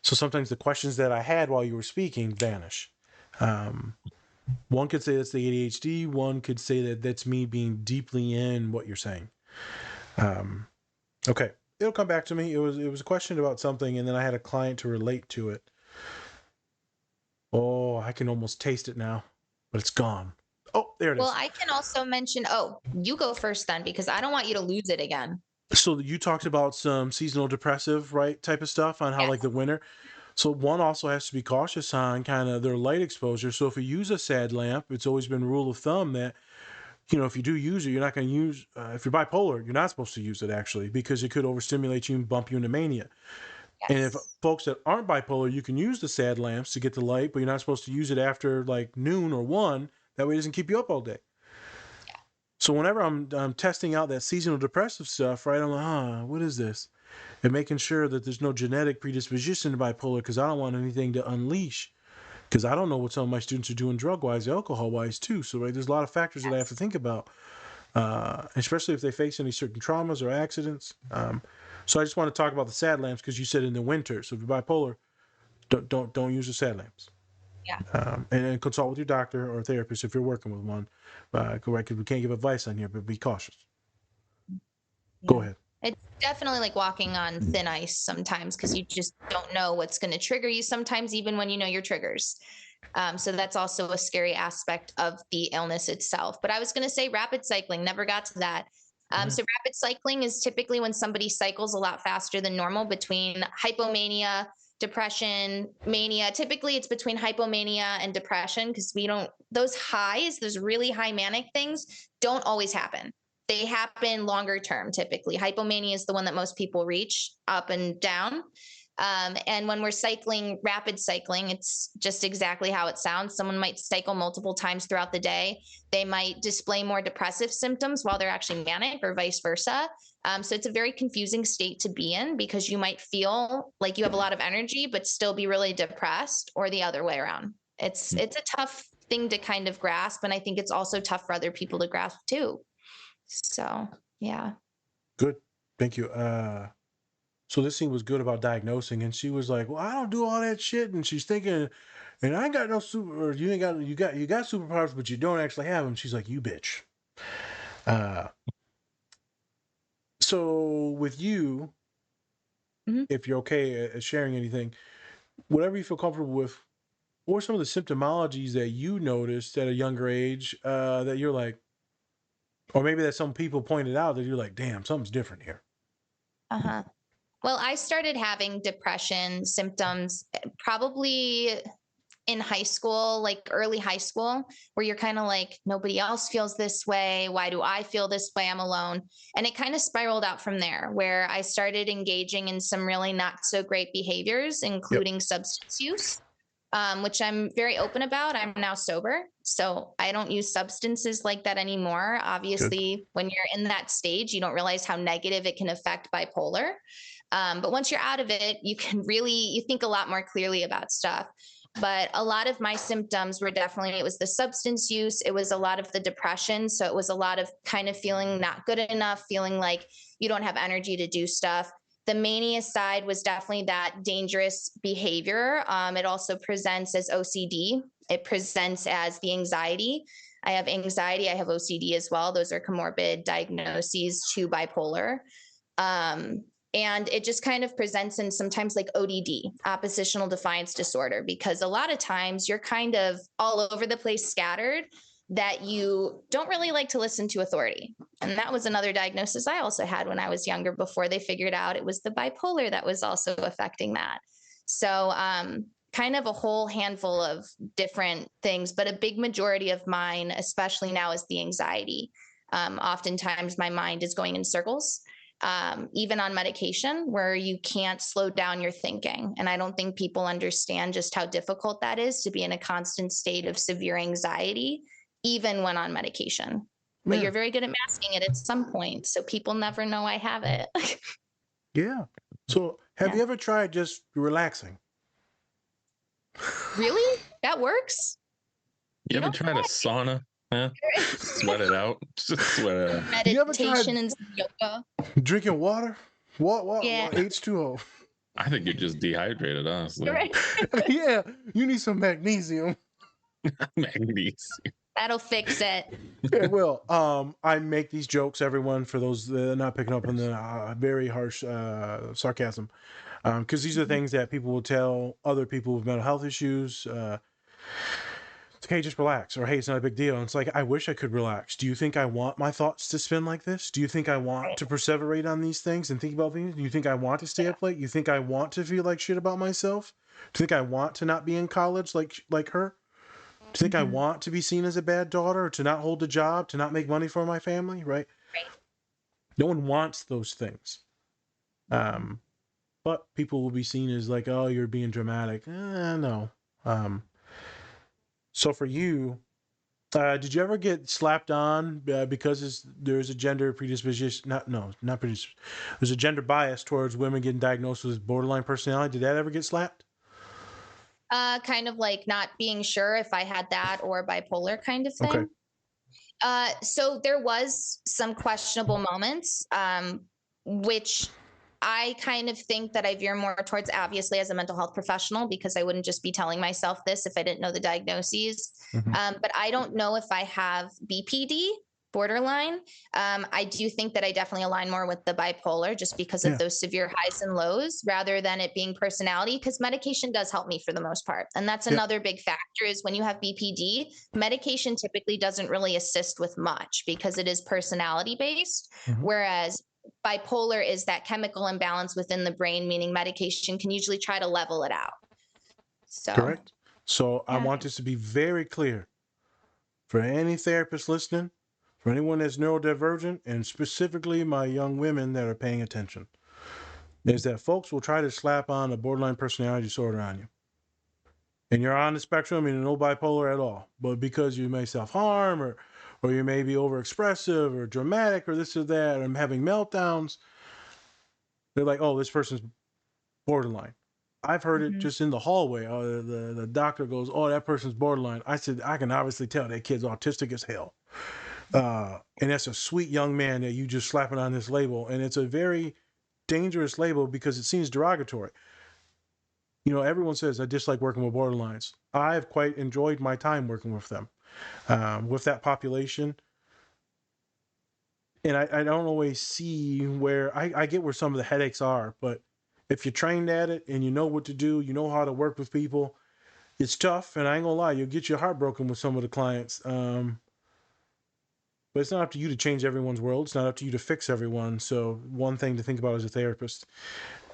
So sometimes the questions that I had while you were speaking vanish. One could say that's the ADHD. One could say that that's me being deeply in what you're saying. Okay, it'll come back to me. It was a question about something, and then I had a client to relate to it. Oh, I can almost taste it now, but it's gone. Oh, there it is. Well, I can also mention. Oh, you go first then, because I don't want you to lose it again. So you talked about some seasonal depressive, right, type of stuff on how like the winter. So one also has to be cautious on kind of their light exposure. So if you use a SAD lamp, it's always been a rule of thumb that, if you do use it, you're not going to use, if you're bipolar, you're not supposed to use it actually, because it could overstimulate you and bump you into mania. And if folks that aren't bipolar, you can use the sad lamps to get the light, but you're not supposed to use it after like noon or 1. That way it doesn't keep you up all day. Yeah. So whenever I'm testing out that seasonal depressive stuff, right, I'm like, what is this? And making sure that there's no genetic predisposition to bipolar, because I don't want anything to unleash, because I don't know what some of my students are doing drug-wise, alcohol-wise too. So right, there's a lot of factors that I have to think about, especially if they face any certain traumas or accidents. So I just want to talk about the sad lamps, because you said in the winter. So if you're bipolar, don't use the sad lamps. Yeah. And consult with your doctor or therapist if you're working with one. Correct, because we can't give advice on here, but be cautious. Yeah. Go ahead. It's definitely like walking on thin ice sometimes, because you just don't know what's going to trigger you sometimes, even when you know your triggers. So that's also a scary aspect of the illness itself. But I was going to say rapid cycling, never got to that. So rapid cycling is typically when somebody cycles a lot faster than normal between hypomania, depression, mania. Typically it's between hypomania and depression, because those highs, those really high manic things don't always happen. They happen longer term. Typically hypomania is the one that most people reach up and down. And when we're cycling, rapid cycling, it's just exactly how it sounds. Someone might cycle multiple times throughout the day. They might display more depressive symptoms while they're actually manic, or vice versa. So it's a very confusing state to be in, because you might feel like you have a lot of energy, but still be really depressed, or the other way around. It's a tough thing to kind of grasp. And I think it's also tough for other people to grasp too. So, yeah. Good. Thank you. So this thing was good about diagnosing, and she was like, "Well, I don't do all that shit." And she's thinking, "And I ain't got no super, or you got superpowers, but you don't actually have them." She's like, "You bitch." So with you, if you're okay at sharing anything, whatever you feel comfortable with, what are some of the symptomologies that you noticed at a younger age that you're like, or maybe that some people pointed out that you're like, "Damn, something's different here." Well, I started having depression symptoms probably in high school, like early high school, where you're kind of like, nobody else feels this way. Why do I feel this way? I'm alone. And it kind of spiraled out from there, where I started engaging in some really not so great behaviors, including substance use, which I'm very open about. I'm now sober, so I don't use substances like that anymore. Obviously, when you're in that stage, you don't realize how negative it can affect bipolar. But once you're out of it, you think a lot more clearly about stuff. But a lot of my symptoms were definitely, it was the substance use. It was a lot of the depression. So it was a lot of kind of feeling not good enough, feeling like you don't have energy to do stuff. The mania side was definitely that dangerous behavior. It also presents as OCD. It presents as the anxiety. I have anxiety. I have OCD as well. Those are comorbid diagnoses to bipolar. And it just kind of presents in sometimes like ODD, oppositional defiance disorder, because a lot of times you're kind of all over the place, scattered, that you don't really like to listen to authority. And that was another diagnosis I also had when I was younger, before they figured out it was the bipolar that was also affecting that. So kind of a whole handful of different things, but a big majority of mine, especially now, is the anxiety. Oftentimes my mind is going in circles. Even on medication, where you can't slow down your thinking. And I don't think people understand just how difficult that is, to be in a constant state of severe anxiety, even when on medication. But you're very good at masking it at some point, so people never know I have it. Yeah. So have you ever tried just relaxing? Really? That works? You ever tried a sauna? Huh? Sweat it out. Just sweat it out. Meditation and yoga. Drinking water? What? Yeah. H2O. I think you're just dehydrated, honestly. Right. Yeah, you need some magnesium. Magnesium. That'll fix it. It will. I make these jokes, everyone, for those that are not picking up on the very harsh sarcasm, because these are things that people will tell other people with mental health issues. It's like, hey, just relax, or hey, it's not a big deal. And it's like, I wish I could relax. Do you think I want my thoughts to spin like this? Do you think I want to perseverate on these things and think about things? Do you think I want to stay up late? You think I want to feel like shit about myself? Do you think I want to not be in college like her? Do you think I want to be seen as a bad daughter, or to not hold a job, to not make money for my family? Right? No one wants those things. but people will be seen as like, oh, you're being dramatic. No. So for you, did you ever get slapped on because there's a gender predisposition? Not predisposition. There's a gender bias towards women getting diagnosed with borderline personality. Did that ever get slapped? Kind of like not being sure if I had that or bipolar kind of thing. Okay. So there was some questionable moments, which I kind of think that I veer more towards, obviously, as a mental health professional, because I wouldn't just be telling myself this if I didn't know the diagnoses. But I don't know if I have BPD, borderline. I do think that I definitely align more with the bipolar just because of those severe highs and lows rather than it being personality, because medication does help me for the most part. And that's another big factor is when you have BPD, medication typically doesn't really assist with much because it is personality based. Whereas bipolar is that chemical imbalance within the brain, meaning medication can usually try to level it out. So correct. So I want this to be very clear for any therapist listening, for anyone that's neurodivergent, and specifically my young women that are paying attention, is that folks will try to slap on a borderline personality disorder on you. And you're on the spectrum and no bipolar at all. But because you may self-harm or you may be overexpressive or dramatic or this or that, or having meltdowns, they're like, oh, this person's borderline. I've heard it just in the hallway. The doctor goes, oh, that person's borderline. I said, I can obviously tell that kid's autistic as hell. And that's a sweet young man that you just slapping on this label. And it's a very dangerous label because it seems derogatory. You know, everyone says, I dislike working with borderlines. I've quite enjoyed my time working with them, with that population. And I don't always see where, I get where some of the headaches are, but if you're trained at it and you know what to do, you know how to work with people, it's tough. And I ain't gonna lie, you'll get your heart broken with some of the clients. But it's not up to you to change everyone's world. It's not up to you to fix everyone. So one thing to think about as a therapist.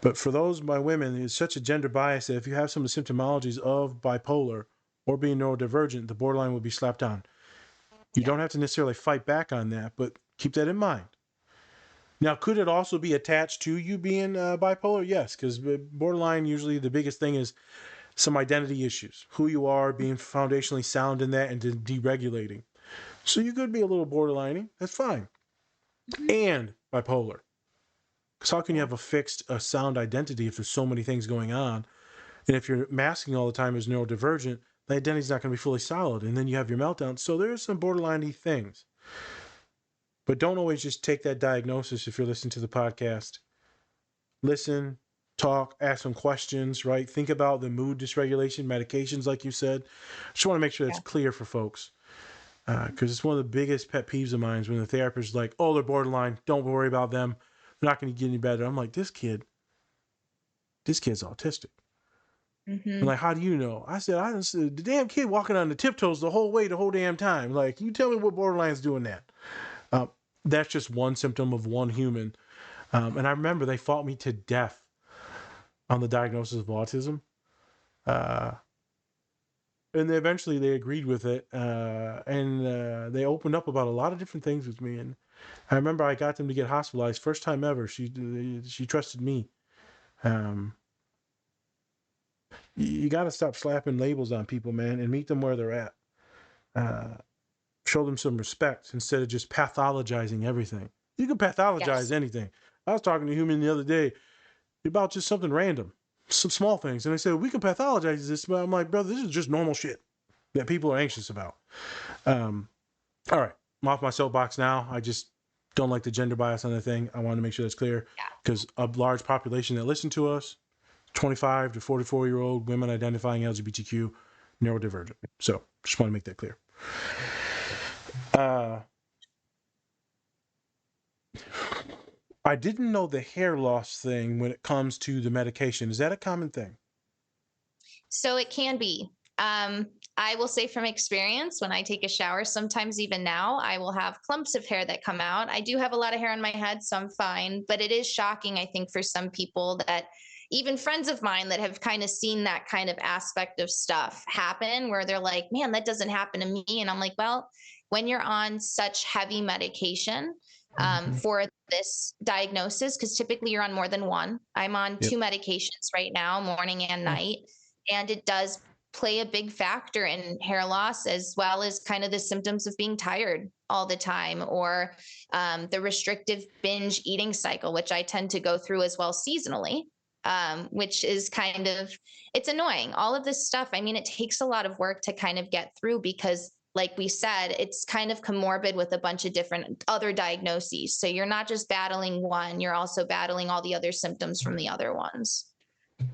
But for those, my women, it's such a gender bias that if you have some of the symptomologies of bipolar or being neurodivergent, the borderline will be slapped on. You don't have to necessarily fight back on that, but keep that in mind. Now, could it also be attached to you being bipolar? Yes, because borderline, usually the biggest thing is some identity issues. Who you are, being foundationally sound in that, and deregulating. So you could be a little borderlining. That's fine. And bipolar. Because how can you have a sound identity if there's so many things going on? And if you're masking all the time as neurodivergent, the identity's not going to be fully solid. And then you have your meltdown. So there's some borderline-y things. But don't always just take that diagnosis if you're listening to the podcast. Listen, talk, ask some questions, right? Think about the mood dysregulation, medications, like you said. Just want to make sure that's clear for folks. Because it's one of the biggest pet peeves of mine when the therapist is like, oh, they're borderline. Don't worry about them. They're not going to get any better. I'm like, this kid's autistic. I'm like, how do you know? I said, the damn kid walking on the tiptoes the whole damn time. Like, you tell me what borderline's doing that. That's just one symptom of one human. And I remember they fought me to death on the diagnosis of autism. And eventually they agreed with it. And they opened up about a lot of different things with me. And I remember I got them to get hospitalized. First time ever. She trusted me. You got to stop slapping labels on people, man, and meet them where they're at. Show them some respect instead of just pathologizing everything. You can pathologize anything. I was talking to a human the other day about just something random, some small things. And they said, we can pathologize this. But I'm like, brother, this is just normal shit that people are anxious about. All right. I'm off my soapbox now. I just don't like the gender bias on the thing. I want to make sure that's clear because a large population that listen to us, 25 to 44-year-old women identifying LGBTQ, neurodivergent. So just want to make that clear. I didn't know the hair loss thing when it comes to the medication. Is that a common thing? So it can be. I will say from experience, when I take a shower, sometimes even now, I will have clumps of hair that come out. I do have a lot of hair on my head, so I'm fine. But it is shocking, I think, for some people that even friends of mine that have kind of seen that kind of aspect of stuff happen where they're like, man, that doesn't happen to me. And I'm like, well, when you're on such heavy medication, for this diagnosis, because typically you're on more than one. I'm on two medications right now, morning and night, and it does play a big factor in hair loss, as well as kind of the symptoms of being tired all the time, or the restrictive binge eating cycle, which I tend to go through as well seasonally, which is kind of, it's annoying. All of this stuff, I mean, it takes a lot of work to kind of get through, because like we said, it's kind of comorbid with a bunch of different other diagnoses. So you're not just battling one, you're also battling all the other symptoms from the other ones.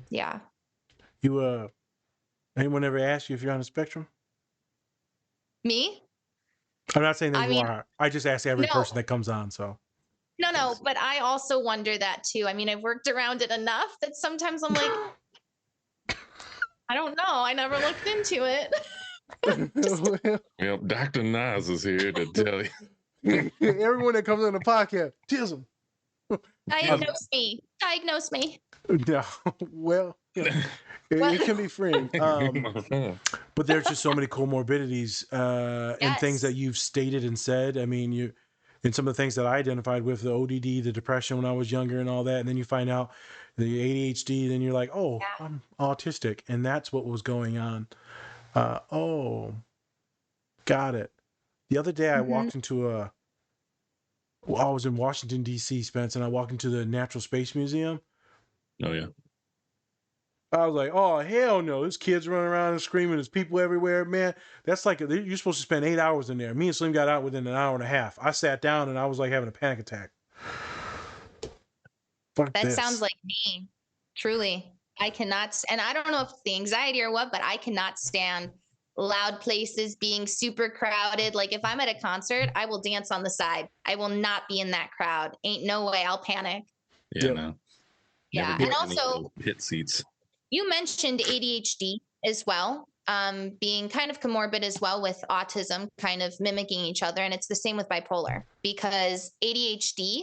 Yeah. You, anyone ever ask you if you're on the spectrum? Me? I'm not saying that you are. I just ask every No. person that comes on, so. No, but I also wonder that too. I mean, I've worked around it enough that sometimes I'm like, I don't know. I never looked into it. Well, Dr. Nas is here to tell you. Everyone that comes on the podcast, autism. Diagnose me. No, well, it can be free. But there's just so many comorbidities and things that you've stated and said. I mean, and some of the things that I identified with, the ODD, the depression when I was younger and all that. And then you find out the ADHD, then you're like, oh, I'm autistic. And that's what was going on. Oh, got it. The other day I walked into I was in Washington, D.C., Spence, and I walked into the Natural Space Museum. Oh, yeah. I was like, oh, hell no. There's kids running around and screaming. There's people everywhere, man. That's like, you're supposed to spend 8 hours in there. Me and Slim got out within an hour and a half. I sat down and I was like having a panic attack. That sounds like me. Truly. I cannot, and I don't know if it's the anxiety or what, but I cannot stand loud places, being super crowded. Like if I'm at a concert, I will dance on the side. I will not be in that crowd. Ain't no way. I'll panic. Yeah, no. Yeah. And also pit seats. You mentioned ADHD as well, being kind of comorbid as well with autism, kind of mimicking each other. And it's the same with bipolar, because ADHD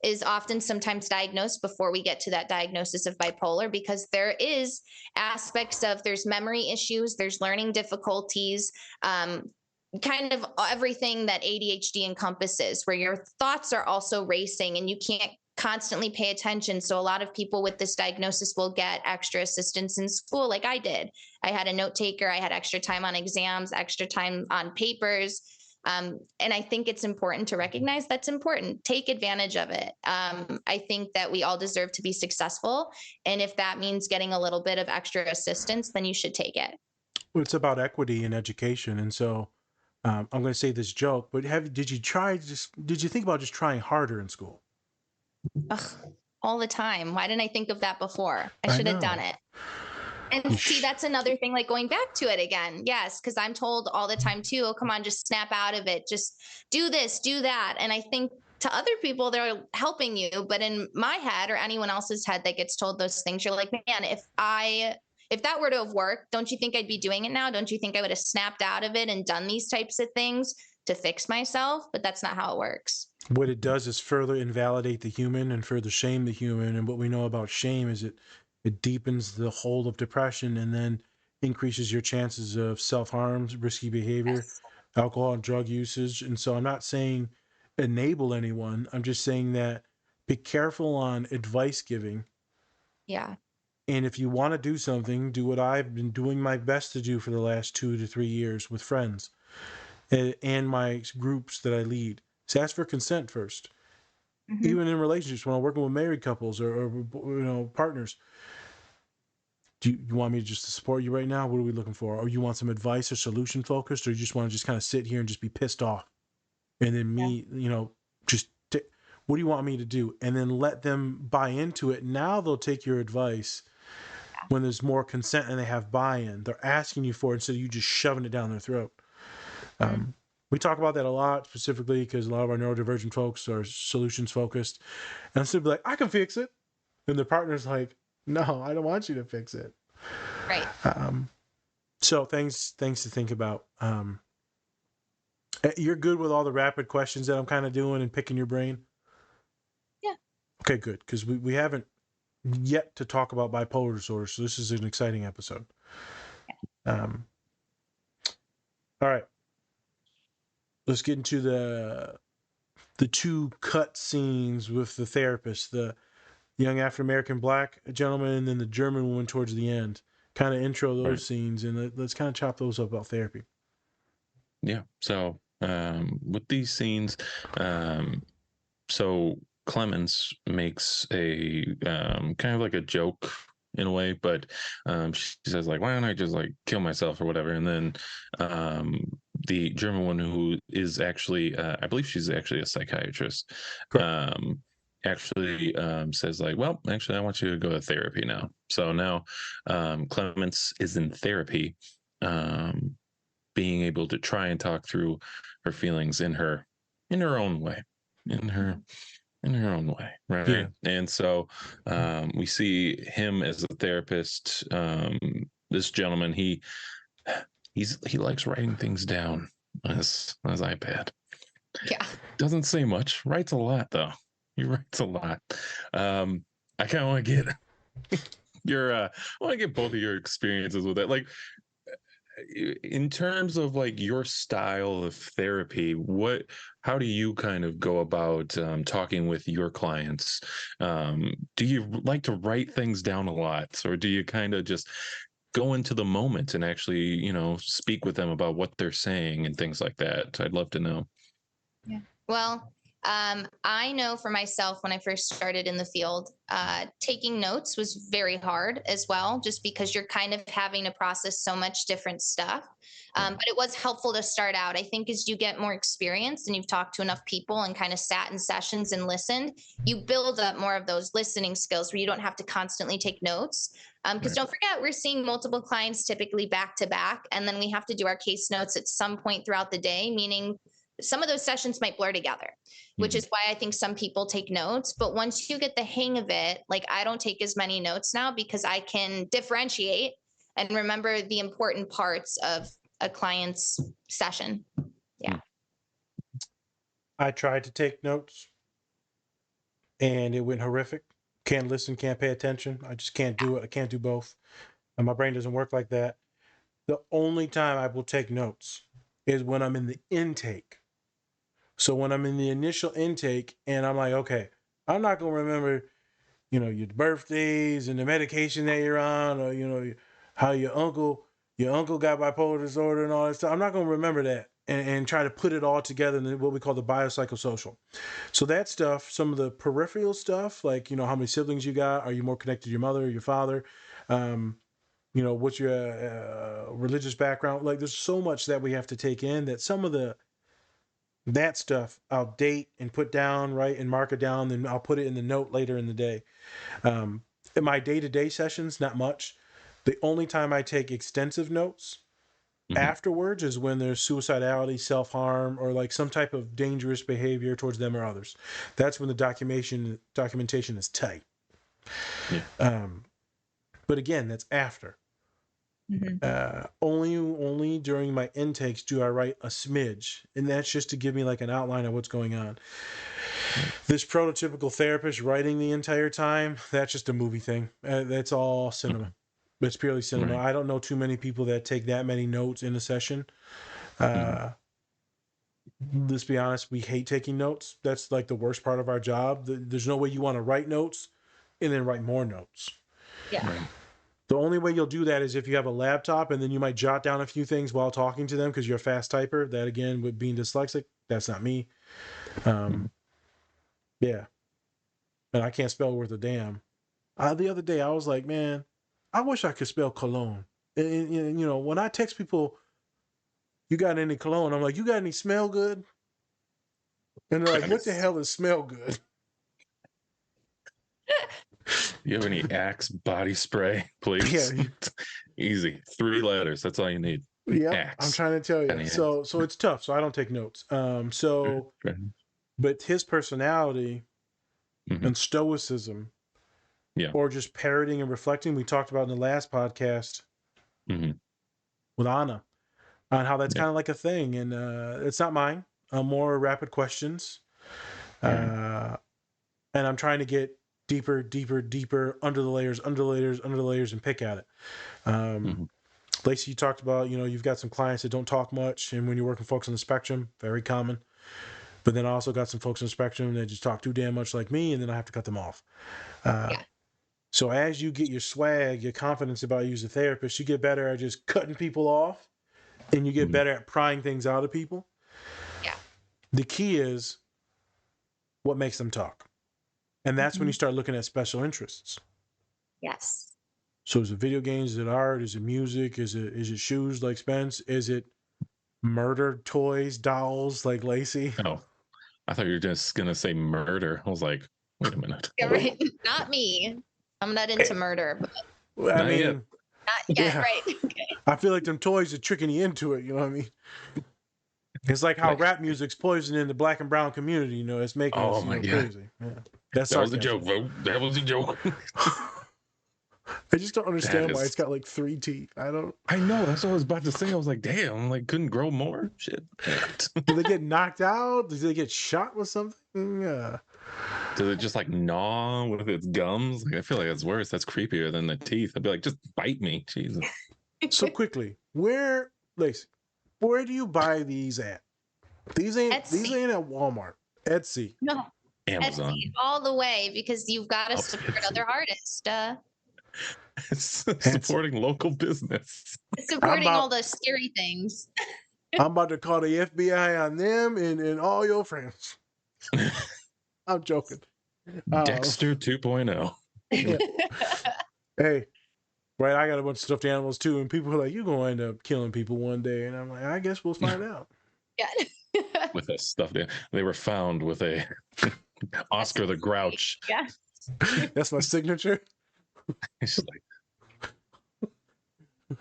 is often sometimes diagnosed before we get to that diagnosis of bipolar, because there is aspects of, there's memory issues, there's learning difficulties, kind of everything that ADHD encompasses, where your thoughts are also racing and you can't constantly pay attention. So a lot of people with this diagnosis will get extra assistance in school, like I did. I had a note taker, I had extra time on exams, extra time on papers. And I think it's important to recognize that's important. Take advantage of it. I think that we all deserve to be successful. And if that means getting a little bit of extra assistance, then you should take it. Well, it's about equity in education. And so I'm going to say this joke, but did you think about just trying harder in school? Ugh, all the time. Why didn't I think of that before? I should have done it. And see, that's another thing, like going back to it again. Yes, because I'm told all the time too, oh, come on, just snap out of it. Just do this, do that. And I think to other people, they're helping you. But in my head or anyone else's head that gets told those things, you're like, man, if that were to have worked, don't you think I'd be doing it now? Don't you think I would have snapped out of it and done these types of things to fix myself? But that's not how it works. What it does is further invalidate the human and further shame the human. And what we know about shame is it deepens the hold of depression and then increases your chances of self-harm, risky behavior, alcohol and drug usage. And so I'm not saying enable anyone. I'm just saying that be careful on advice giving. Yeah. And if you want to do something, do what I've been doing my best to do for the last 2 to 3 years with friends and my groups that I lead. So ask for consent first. Mm-hmm. Even in relationships, when I'm working with married couples or partners, do you want me just to support you right now? What are we looking for? Or you want some advice or solution focused, or you just want to just kind of sit here and just be pissed off? And then what do you want me to do? And then let them buy into it. Now they'll take your advice when there's more consent and they have buy-in. They're asking you for it instead of you just shoving it down their throat. We talk about that a lot, specifically because a lot of our neurodivergent folks are solutions focused. And I'm simply like, I can fix it. And their partner's like, no, I don't want you to fix it. Right. So things to think about. You're good with all the rapid questions that I'm kind of doing and picking your brain? Yeah. Okay, good. Because we haven't yet to talk about bipolar disorder. So this is an exciting episode. All right. Let's get into the two cut scenes with the therapist, the young African-American black gentleman and then the German woman towards the end. Kind of intro those scenes, and let's kind of chop those up about therapy. Yeah. So with these scenes, so Clemens makes a kind of like a joke in a way, but she says like, why don't I just like kill myself or whatever? And then the German one, who is actually I believe she's actually a psychiatrist, actually says like, well, actually I want you to go to therapy now. So now Clemens is in therapy, being able to try and talk through her feelings in her own way, in her own way, right? Yeah. And so we see him as a therapist. This gentleman, he likes writing things down on his iPad. Yeah. Doesn't say much, writes a lot though. He writes a lot. I kind of want to get I want to get both of your experiences with it. Like, in terms of like your style of therapy, how do you kind of go about talking with your clients? Do you like to write things down a lot, or do you kind of just go into the moment and actually, speak with them about what they're saying and things like that? I'd love to know. Yeah. Well, I know for myself, when I first started in the field, taking notes was very hard as well, just because you're kind of having to process so much different stuff. But it was helpful to start out. I think as you get more experience and you've talked to enough people and kind of sat in sessions and listened, you build up more of those listening skills where you don't have to constantly take notes. Because don't forget, we're seeing multiple clients typically back to back, and then we have to do our case notes at some point throughout the day, meaning some of those sessions might blur together, which is why I think some people take notes. But once you get the hang of it, like I don't take as many notes now because I can differentiate and remember the important parts of a client's session. Yeah. I tried to take notes and it went horrific. Can't listen, can't pay attention. I just can't do it. I can't do both. And my brain doesn't work like that. The only time I will take notes is when I'm in the intake. So when I'm in the initial intake and I'm like, okay, I'm not going to remember, your birthdays and the medication that you're on, or, how your uncle got bipolar disorder and all that stuff. I'm not going to remember that and try to put it all together in what we call the biopsychosocial. So that stuff, some of the peripheral stuff, like, how many siblings you got, are you more connected to your mother or your father? What's your religious background? Like, there's so much that we have to take in that some of that stuff I'll date and put down, right, and mark it down, then I'll put it in the note later in the day. In my day-to-day sessions, not much. The only time I take extensive notes afterwards is when there's suicidality, self-harm, or like some type of dangerous behavior towards them or others. That's when the documentation is tight. Yeah. But again, that's after. Only during my intakes do I write a smidge, and that's just to give me like an outline of what's going on. This prototypical therapist writing the entire time, that's just a movie thing. That's all cinema. It's purely cinema. I don't know too many people that take that many notes in a session. Let's be honest, we hate taking notes. That's like the worst part of our job. There's no way you want to write notes and then write more notes. Yeah. The only way you'll do that is if you have a laptop, and then you might jot down a few things while talking to them because you're a fast typer. That, again, with being dyslexic, that's not me. Yeah. And I can't spell worth a damn. The other day, I was like, man, I wish I could spell cologne. And when I text people, you got any cologne? I'm like, you got any smell good? And they're like, what the hell is smell good? Do you have any Axe body spray, please? Yeah. Easy. 3 letters. That's all you need. Yeah, Axe. I'm trying to tell you. So it's tough. So I don't take notes. But his personality and stoicism, or just parroting and reflecting, we talked about in the last podcast with Anna, on how that's kind of like a thing. And it's not mine. More rapid questions. And I'm trying to get deeper under the layers, and pick at it. Lacey, you talked about, you've got some clients that don't talk much, and when you're working folks on the spectrum, very common. But then I also got some folks on the spectrum that just talk too damn much like me, and then I have to cut them off. So as you get your swag, your confidence about you as a therapist, you get better at just cutting people off, and you get better at prying things out of people. Yeah. The key is what makes them talk. And that's when you start looking at special interests. Yes. So is it video games? Is it art? Is it music? Is it shoes like Spence? Is it murder toys, dolls like Lacey? Oh, I thought you were just gonna say murder. I was like, wait a minute. Yeah, right. Not me. I'm not into murder. But I Not mean, yet. not yet, right? Okay. I feel like them toys are tricking you into it. You know what I mean? It's like how rap music's poisoning the black and brown community. You know, it's making us crazy. Yeah. That was a joke, bro. That was a joke. I just don't understand why it's got like 3 teeth. I know. That's what I was about to say. I was like, damn, like couldn't grow more. Shit. Do they get knocked out? Do they get shot with something? Does it just like gnaw with its gums? Like I feel like it's worse. That's creepier than the teeth. I'd be like, just bite me. Jesus. So quickly, Lacey, where do you buy these at? These ain't at Walmart. Etsy. No. Amazon. Etsy all the way, because you've got to support other artists. Supporting local business. Supporting all the scary things. I'm about to call the FBI on them and all your friends. I'm joking. Dexter 2.0. Yeah. Hey, right, I got a bunch of stuffed animals too, and people are like, you're going to end up killing people one day. And I'm like, I guess we'll find out. Yeah. With a stuffed animal. They were found with a Oscar the Grouch. Yeah. That's my signature. It's like,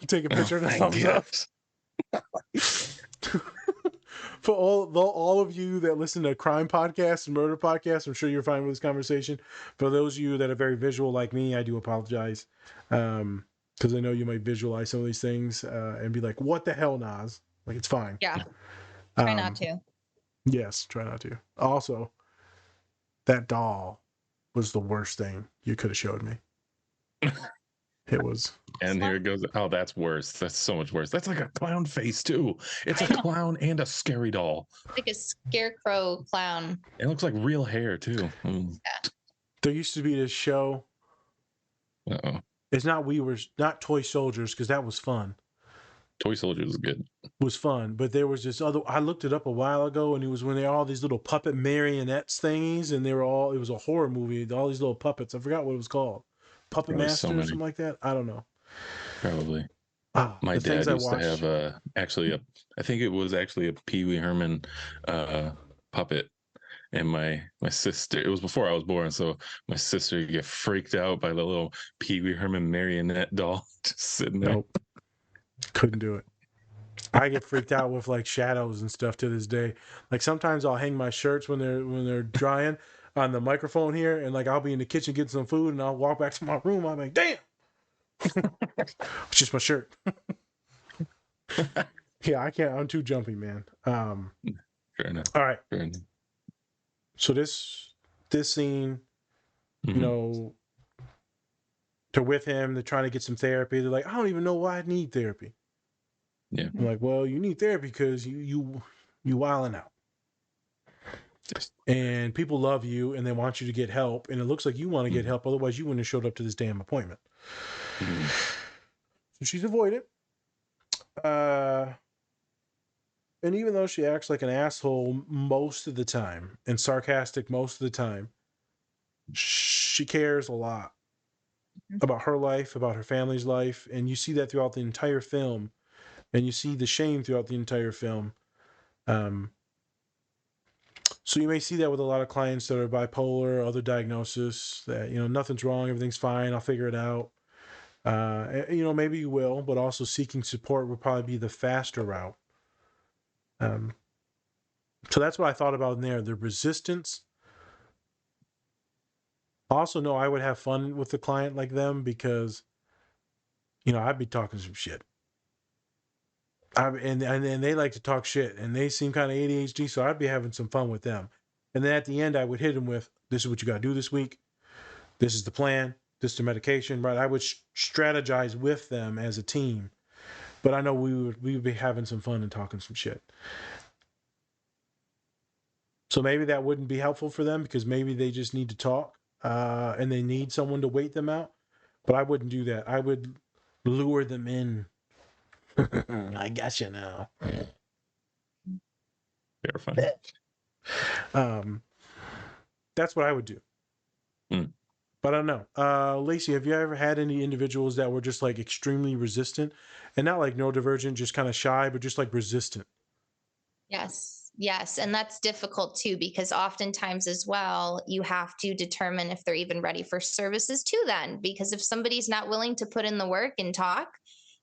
take a picture and a thumbs up. For all of you that listen to crime podcasts and murder podcasts, I'm sure you're fine with this conversation. For those of you that are very visual like me, I do apologize. Because I know you might visualize some of these things and be like, what the hell, Nas? Like, it's fine. Yeah. Try not to. Yes, try not to. Also, that doll was the worst thing you could have showed me. It was. And here it goes. Oh, that's worse. That's so much worse. That's like a clown face too. It's a clown and a scary doll. Like a scarecrow clown. It looks like real hair too. Yeah. There used to be this show. Uh-oh. It's not Toy Soldiers, because that was fun. Toy Soldiers is good. Was fun, but there was this other. I looked it up a while ago, and it was when they all these little puppet marionettes thingies, and they were all. It was a horror movie. All these little puppets. I forgot what it was called. Puppet Master or something like that. I don't know. Probably. Oh, my dad used to have I think it was actually a Pee Wee Herman puppet. And my sister, it was before I was born, so my sister would get freaked out by the little Pee Wee Herman marionette doll just sitting there. Nope. Couldn't do it. I get freaked out with like shadows and stuff to this day. Like sometimes I'll hang my shirts when they're drying on the microphone here, and like I'll be in the kitchen getting some food, and I'll walk back to my room. I'm like, damn, it's just my shirt. Yeah, I can't. I'm too jumpy, man. Fair enough. All right. Fair enough. So this scene, you know, they're with him. They're trying to get some therapy. They're like, I don't even know why I need therapy. Yeah. I'm like, well, you need therapy because you wilding out. And people love you and they want you to get help. And it looks like you want to get help. Otherwise, you wouldn't have showed up to this damn appointment. So she's avoided. And even though she acts like an asshole most of the time and sarcastic most of the time, she cares a lot about her life, about her family's life. And you see that throughout the entire film. And you see the shame throughout the entire film. So you may see that with a lot of clients that are bipolar, other diagnosis, that, you know, nothing's wrong, everything's fine, I'll figure it out. You know, maybe you will, but also seeking support would probably be the faster route. So that's what I thought about in there, the resistance. Also, no, I would have fun with a client like them because, you know, I'd be talking some shit. And they like to talk shit, and they seem kind of ADHD, so I'd be having some fun with them. And then at the end, I would hit them with, this is what you got to do this week. This is the plan. This is the medication, right? I would strategize with them as a team. But I know we would be having some fun and talking some shit. So maybe that wouldn't be helpful for them because maybe they just need to talk and they need someone to wait them out. But I wouldn't do that. I would lure them in. I got you now. Very funny. That's what I would do. But I don't know. Lacey, have you ever had any individuals that were just like extremely resistant and not like neurodivergent, just kind of shy, but just like resistant? Yes. And that's difficult too, because oftentimes as well, you have to determine if they're even ready for services too then, because if somebody's not willing to put in the work and talk,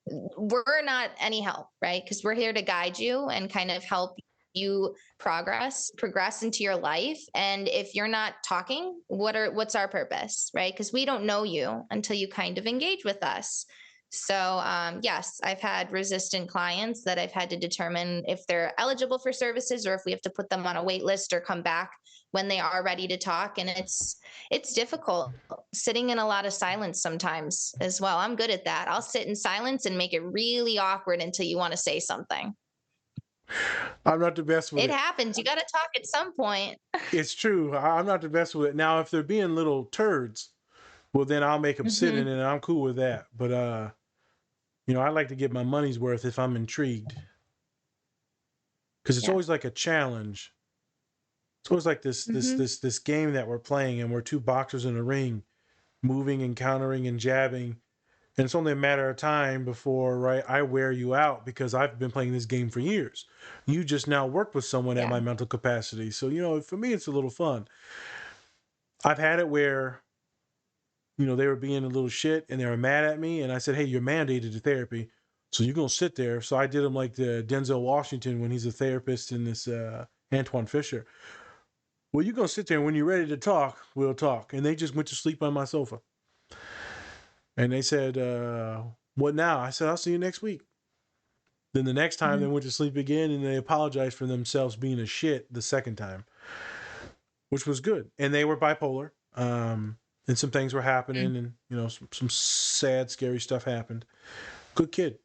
we're not any help, right? Because we're here to guide you and kind of help you progress into your life. And if you're not talking, what's our purpose, right? Because we don't know you until you kind of engage with us. So yes, I've had resistant clients that I've had to determine if they're eligible for services or if we have to put them on a wait list or come back when they are ready to talk. And it's difficult sitting in a lot of silence sometimes as well. I'm good at that. I'll sit in silence and make it really awkward until you want to say something. I'm not the best with it. It happens. You got to talk at some point. It's true. I'm not the best with it. Now, if they're being little turds, well, then I'll make them sit in it and I'm cool with that. But, you know, I like to get my money's worth if I'm intrigued. Because it's always like a challenge. It's always like this game that we're playing and we're two boxers in a ring, moving and countering and jabbing. And it's only a matter of time before, right, I wear you out because I've been playing this game for years. You just now work with someone at my mental capacity. So, you know, for me, it's a little fun. I've had it where, you know, they were being a little shit and they were mad at me. And I said, hey, you're mandated to therapy. So you're going to sit there. So I did them like the Denzel Washington when he's a therapist in this Antoine Fisher. Well, you're going to sit there and when you're ready to talk, we'll talk. And they just went to sleep on my sofa. And they said, what now? I said, I'll see you next week. Then the next time they went to sleep again and they apologized for themselves being a shit the second time, which was good. And they were bipolar. And some things were happening and, you know, some sad, scary stuff happened. Good kid.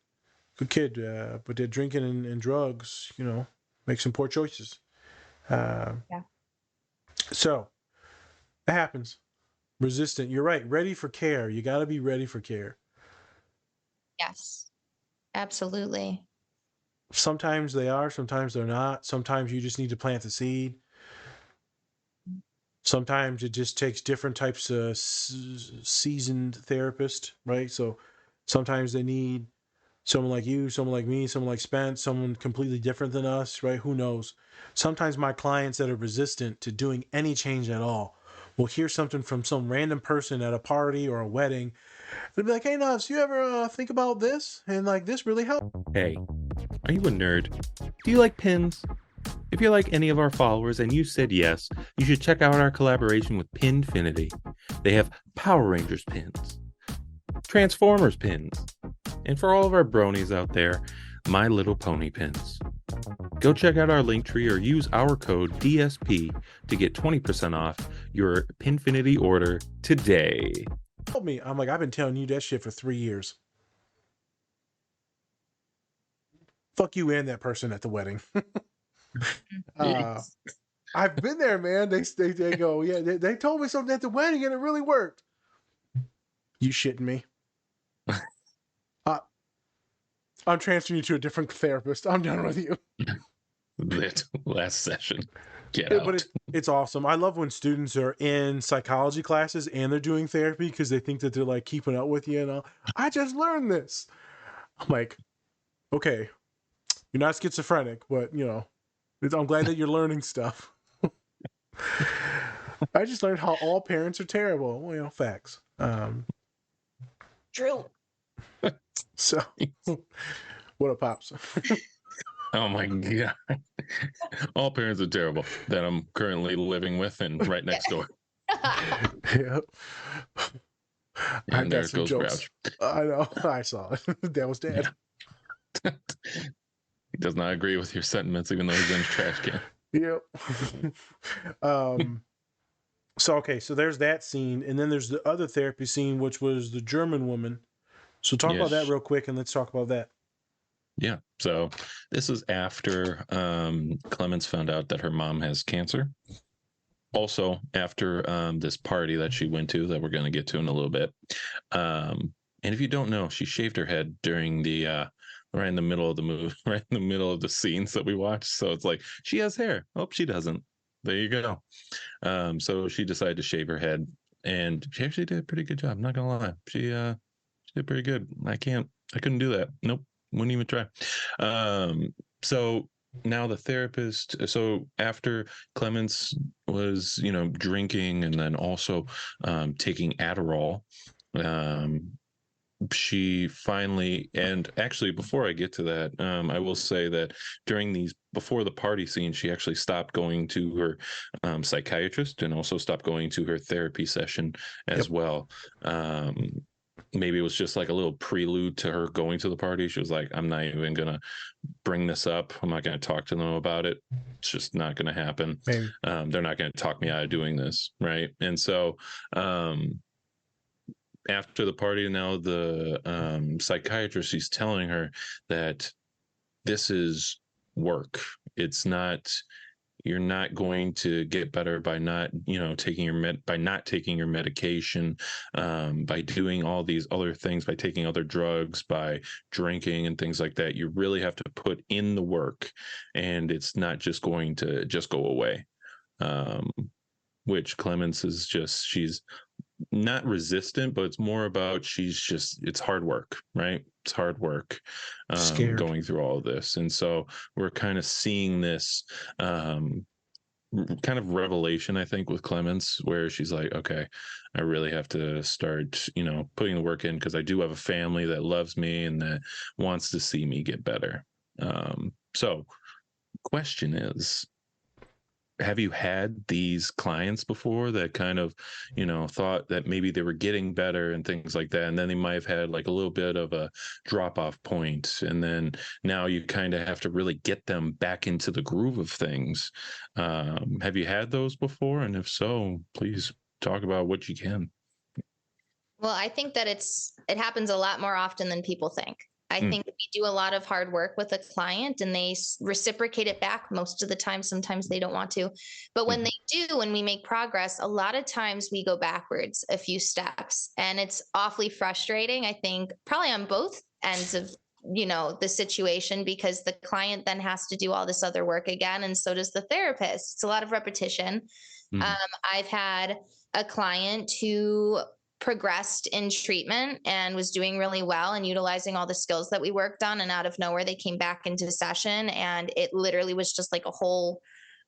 But they're drinking and drugs, you know, make some poor choices. So that happens. Resistant. You're right. Ready for care. You got to be ready for care. Yes, absolutely. Sometimes they are, sometimes they're not. Sometimes you just need to plant the seed. Sometimes it just takes different types of seasoned therapist, right? So sometimes they need someone like you, someone like me, someone like Spence, someone completely different than us, right? Who knows? Sometimes my clients that are resistant to doing any change at all will hear something from some random person at a party or a wedding. They'll be like, hey, Nuts, you ever think about this? And like, this really helped. Hey, are you a nerd? Do you like pins? If you're like any of our followers and you said yes, you should check out our collaboration with Pinfinity. They have Power Rangers pins, Transformers pins, and for all of our bronies out there, My Little Pony pins. Go check out our Linktree or use our code DSP to get 20% off your Pinfinity order today. Told me, I'm like, I've been telling you that shit for 3 years. Fuck you and that person at the wedding. I've been there, man. They go, yeah, they told me something at the wedding and it really worked. You shitting me? I'm transferring you to a different therapist. I'm done with you. That last session. Get out. But it's awesome. I love when students are in psychology classes and they're doing therapy because they think that they're like keeping up with you and all. I just learned this. I'm like, okay, you're not schizophrenic, but you know, I'm glad that you're learning stuff. I just learned how all parents are terrible. Well, you know, facts. True. So, what up, Pops? Oh my God. All parents are terrible that I'm currently living with and right next door. Yep. And there goes Grouch. I know. I saw it. That was Dad. Yeah. He does not agree with your sentiments, even though he's in his trash can. Yep. So there's that scene. And then there's the other therapy scene, which was the German woman. So talk about that real quick and let's talk about that. Yeah. So this is after Clemens found out that her mom has cancer. Also, after this party that she went to, that we're going to get to in a little bit. And if you don't know, she shaved her head during the right in the middle of the movie, right in the middle of the scenes that we watched. So it's like she has hair. Oh, she doesn't. There you go. So she decided to shave her head, and she actually did a pretty good job. I'm not gonna lie, she did pretty good. I couldn't do that. Nope, wouldn't even try. So now the therapist. So after Clemens was, drinking and then also taking Adderall, she finally, and actually before I get to that, I will say that before the party scene, she actually stopped going to her psychiatrist and also stopped going to her therapy session as well. Maybe it was just like a little prelude to her going to the party. She was like, I'm not even gonna bring this up. I'm not gonna talk to them about it. It's just not gonna happen. They're not gonna talk me out of doing this, right? And so after the party, now the psychiatrist, she's telling her that this is work. It's not, you're not going to get better by not, taking your medication, by doing all these other things, by taking other drugs, by drinking and things like that. You really have to put in the work, and it's not just going to just go away. Which Clemens is she's not resistant, but it's more about it's hard work, right? It's hard work going through all of this. And so we're kind of seeing this kind of revelation, I think, with Clemens, where she's like, okay, I really have to start, putting the work in, because I do have a family that loves me and that wants to see me get better. So question is, have you had these clients before that kind of, thought that maybe they were getting better and things like that, and then they might have had like a little bit of a drop off point, and then now you kind of have to really get them back into the groove of things? Have you had those before? And if so, please talk about what you can. Well, I think that it happens a lot more often than people think. I think we do a lot of hard work with a client and they reciprocate it back most of the time. Sometimes they don't want to, but when they do, when we make progress, a lot of times we go backwards a few steps, and it's awfully frustrating. I think probably on both ends of, the situation, because the client then has to do all this other work again. And so does the therapist. It's a lot of repetition. I've had a client who progressed in treatment and was doing really well and utilizing all the skills that we worked on, and out of nowhere they came back into session, and it literally was just like a whole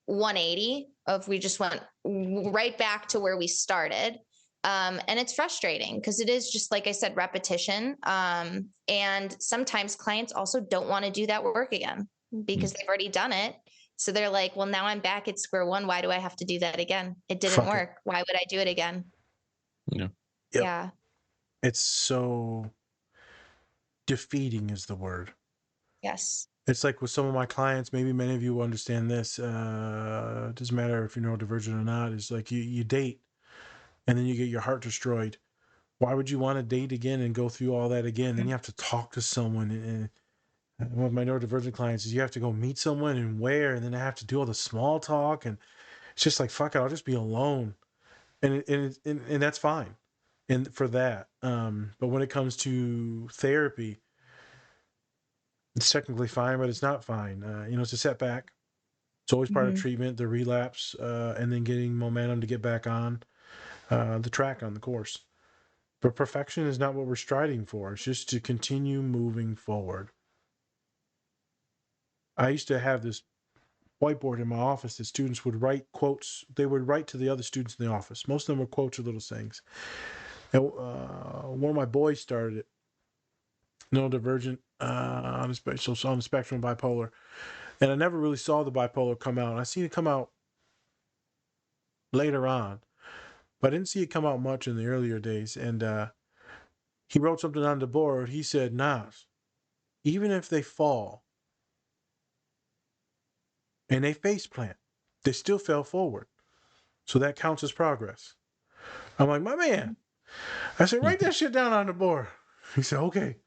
180 of, we just went right back to where we started. And it's frustrating because it is just, like I said, repetition. And sometimes clients also don't want to do that work again because they've already done it. So they're like, well, now I'm back at square one. Why do I have to do that again? It didn't work. Why would I do it again? Yeah. It's so defeating is the word. Yes. It's like with some of my clients, maybe many of you will understand this. It doesn't matter if you're neurodivergent or not. It's like you date and then you get your heart destroyed. Why would you want to date again and go through all that again? Then you have to talk to someone. And one of my neurodivergent clients is you have to go meet someone and then I have to do all the small talk. And it's just like, fuck it, I'll just be alone. And that's fine. And for that, but when it comes to therapy, it's technically fine, but it's not fine. It's a setback. It's always part of treatment, the relapse, and then getting momentum to get back on the track, on the course. But perfection is not what we're striving for. It's just to continue moving forward. I used to have this whiteboard in my office that students would write quotes. They would write to the other students in the office. Most of them were quotes or little sayings. And one of my boys started it. Neurodivergent, on the spectrum of bipolar. And I never really saw the bipolar come out. I seen it come out later on, but I didn't see it come out much in the earlier days. And he wrote something on the board. He said, Nas, even if they fall and they face plant, they still fell forward. So that counts as progress. I'm like, my man. I said, write that shit down on the board. He said, okay.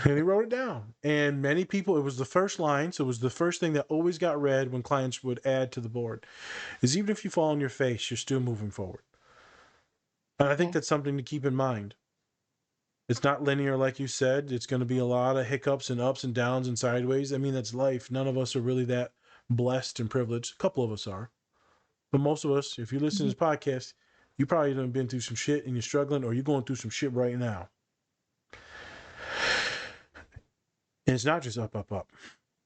And he wrote it down. And many people, it was the first line. So it was the first thing that always got read when clients would add to the board is even if you fall on your face, you're still moving forward. And I think that's something to keep in mind. It's not linear, like you said. It's going to be a lot of hiccups and ups and downs and sideways. I mean, that's life. None of us are really that blessed and privileged. A couple of us are. But most of us, if you listen to this podcast, you probably done been through some shit and you're struggling, or you're going through some shit right now. And it's not just up, up, up.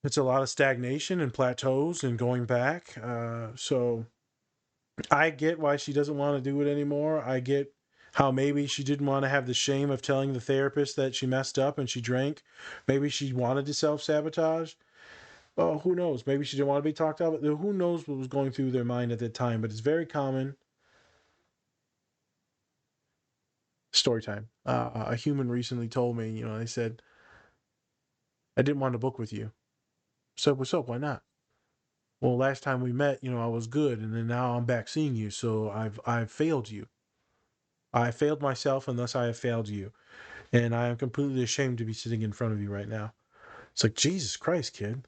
It's a lot of stagnation and plateaus and going back. So I get why she doesn't want to do it anymore. I get how maybe she didn't want to have the shame of telling the therapist that she messed up and she drank. Maybe she wanted to self-sabotage. Well, who knows? Maybe she didn't want to be talked about. Who knows what was going through their mind at that time? But it's very common. Story time. A human recently told me, they said, I didn't want to book with you. So what's up? Why not? Well, last time we met, I was good, and then now I'm back seeing you. So I've failed you. I failed myself, and thus I have failed you. And I am completely ashamed to be sitting in front of you right now. It's like, Jesus Christ, kid.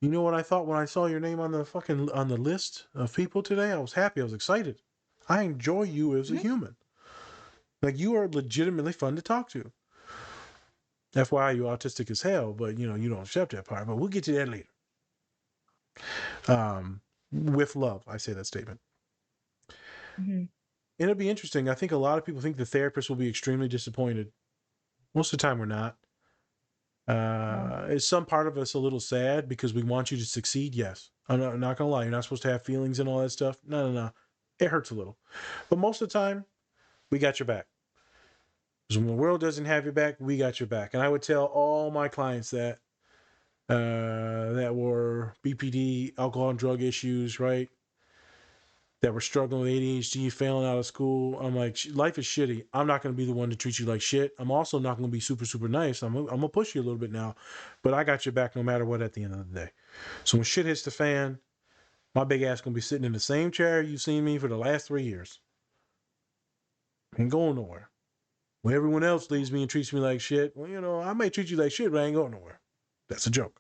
You know what I thought when I saw your name on the list of people today? I was happy. I was excited. I enjoy you as a human. Like, you are legitimately fun to talk to. FYI, you're autistic as hell, but you don't accept that part. But we'll get to that later. With love, I say that statement. And it'll be interesting. I think a lot of people think the therapist will be extremely disappointed. Most of the time, we're not. Is some part of us a little sad because we want you to succeed? Yes. I'm not gonna lie. You're not supposed to have feelings and all that stuff. No. It hurts a little. But most of the time, we got your back. Because when the world doesn't have your back, we got your back. And I would tell all my clients that were BPD, alcohol and drug issues, right? That were struggling with ADHD, failing out of school. I'm like, life is shitty. I'm not going to be the one to treat you like shit. I'm also not going to be super, super nice. I'm going to push you a little bit now. But I got your back no matter what at the end of the day. So when shit hits the fan, my big ass going to be sitting in the same chair you've seen me for the last 3 years. Ain't going nowhere. When everyone else leaves me and treats me like shit, well, I may treat you like shit, but I ain't going nowhere. That's a joke.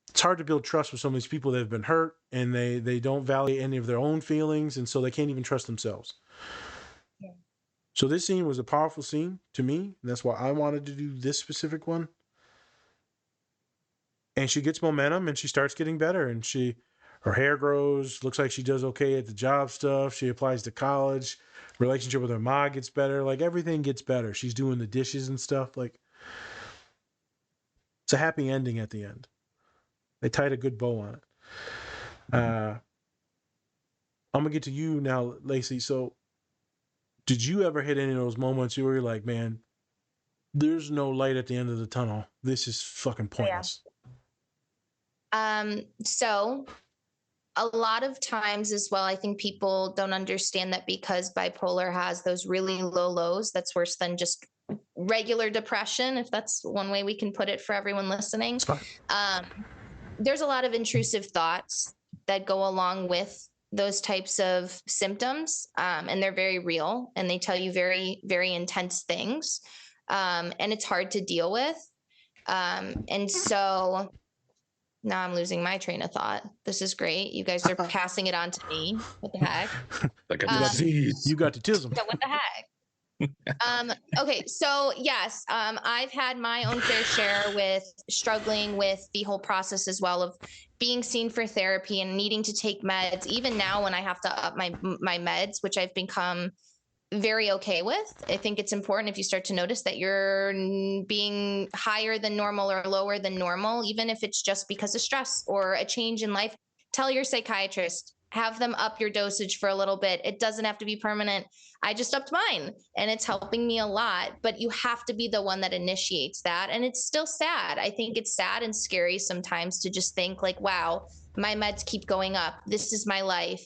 It's hard to build trust with some of these people that have been hurt, and they don't value any of their own feelings, and so they can't even trust themselves. Yeah. So this scene was a powerful scene to me, and that's why I wanted to do this specific one. And she gets momentum, and she starts getting better, and her hair grows, looks like she does okay at the job stuff. She applies to college. Relationship with her mom gets better. Like, everything gets better. She's doing the dishes and stuff. Like, it's a happy ending at the end. They tied a good bow on it. I'm going to get to you now, Lacey. So did you ever hit any of those moments where you're like, man, there's no light at the end of the tunnel. This is fucking pointless. Yeah. So a lot of times as well, I think people don't understand that because bipolar has those really low lows, that's worse than just regular depression, if that's one way we can put it for everyone listening. There's a lot of intrusive thoughts that go along with those types of symptoms, and they're very real, and they tell you very, very intense things, and it's hard to deal with. And so now I'm losing my train of thought. This is great. You guys are passing it on to me. What the heck? You got the tism. So what the heck? Okay, so yes, I've had my own fair share with struggling with the whole process as well of being seen for therapy and needing to take meds. Even now, when I have to up my meds, which I've become very okay with. I think it's important if you start to notice that you're being higher than normal or lower than normal, even if it's just because of stress or a change in life, tell your psychiatrist, have them up your dosage for a little bit. It doesn't have to be permanent. I just upped mine and it's helping me a lot, but you have to be the one that initiates that. And it's still sad. I think it's sad and scary sometimes to just think like, wow, my meds keep going up. This is my life.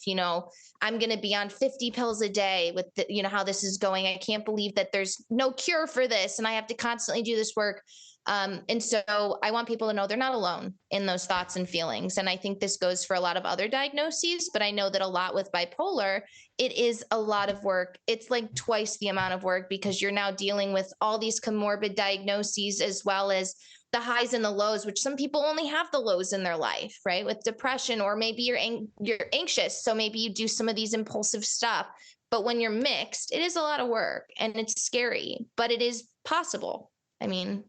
I'm going to be on 50 pills a day with how this is going. I can't believe that there's no cure for this. And I have to constantly do this work. And so I want people to know they're not alone in those thoughts and feelings. And I think this goes for a lot of other diagnoses, but I know that a lot with bipolar, it is a lot of work. It's like twice the amount of work because you're now dealing with all these comorbid diagnoses as well as the highs and the lows, which some people only have the lows in their life, right? With depression, or maybe you're anxious. So maybe you do some of these impulsive stuff. But when you're mixed, it is a lot of work and it's scary, but it is possible. I mean,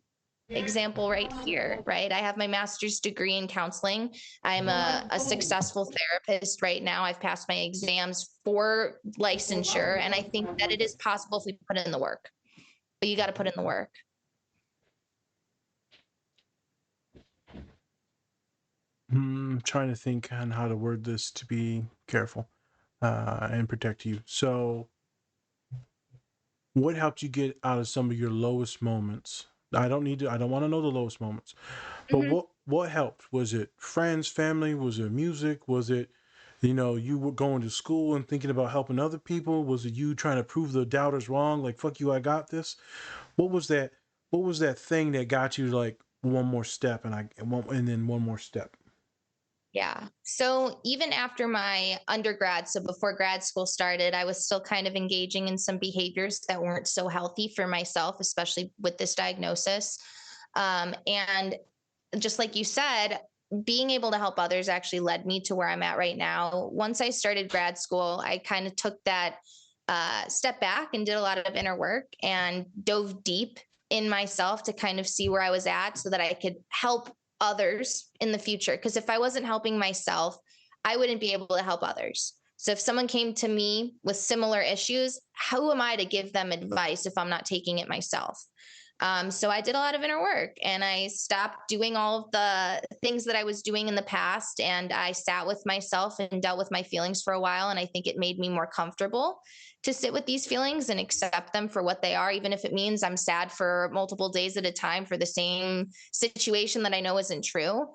example right here, right? I have my master's degree in counseling. I'm a successful therapist right now. I've passed my exams for licensure. And I think that it is possible if we put in the work, but you got to put in the work. I'm trying to think on how to word this to be careful and protect you. So what helped you get out of some of your lowest moments? I don't want to know the lowest moments, but what helped? Was it friends, family? Was it music? Was it, you were going to school and thinking about helping other people? Was it you trying to prove the doubters wrong? Like, fuck you, I got this. What was that thing that got you like one more step and then one more step? Yeah. So even after my undergrad, so before grad school started, I was still kind of engaging in some behaviors that weren't so healthy for myself, especially with this diagnosis. And just like you said, being able to help others actually led me to where I'm at right now. Once I started grad school, I kind of took that step back and did a lot of inner work and dove deep in myself to kind of see where I was at so that I could help others in the future. Because if I wasn't helping myself, I wouldn't be able to help others. So if someone came to me with similar issues, how am I to give them advice if I'm not taking it myself? So I did a lot of inner work and I stopped doing all of the things that I was doing in the past. And I sat with myself and dealt with my feelings for a while. And I think it made me more comfortable to sit with these feelings and accept them for what they are, even if it means I'm sad for multiple days at a time for the same situation that I know isn't true.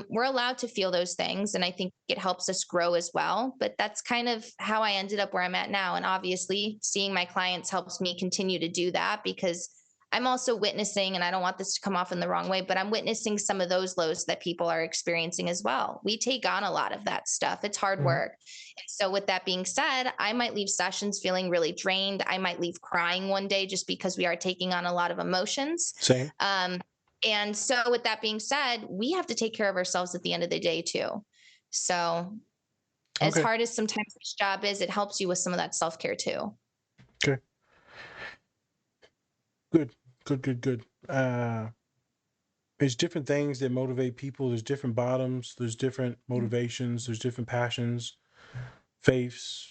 We're allowed to feel those things. And I think it helps us grow as well. But that's kind of how I ended up where I'm at now. And obviously seeing my clients helps me continue to do that because I'm also witnessing, and I don't want this to come off in the wrong way, but I'm witnessing some of those lows that people are experiencing as well. We take on a lot of that stuff. It's hard work. And so with that being said, I might leave sessions feeling really drained. I might leave crying one day just because we are taking on a lot of emotions. Same. And so with that being said, we have to take care of ourselves at the end of the day too. So as hard as sometimes this job is, it helps you with some of that self-care too. Okay. Good. There's different things that motivate people. There's different bottoms. There's different motivations. There's different passions, faiths,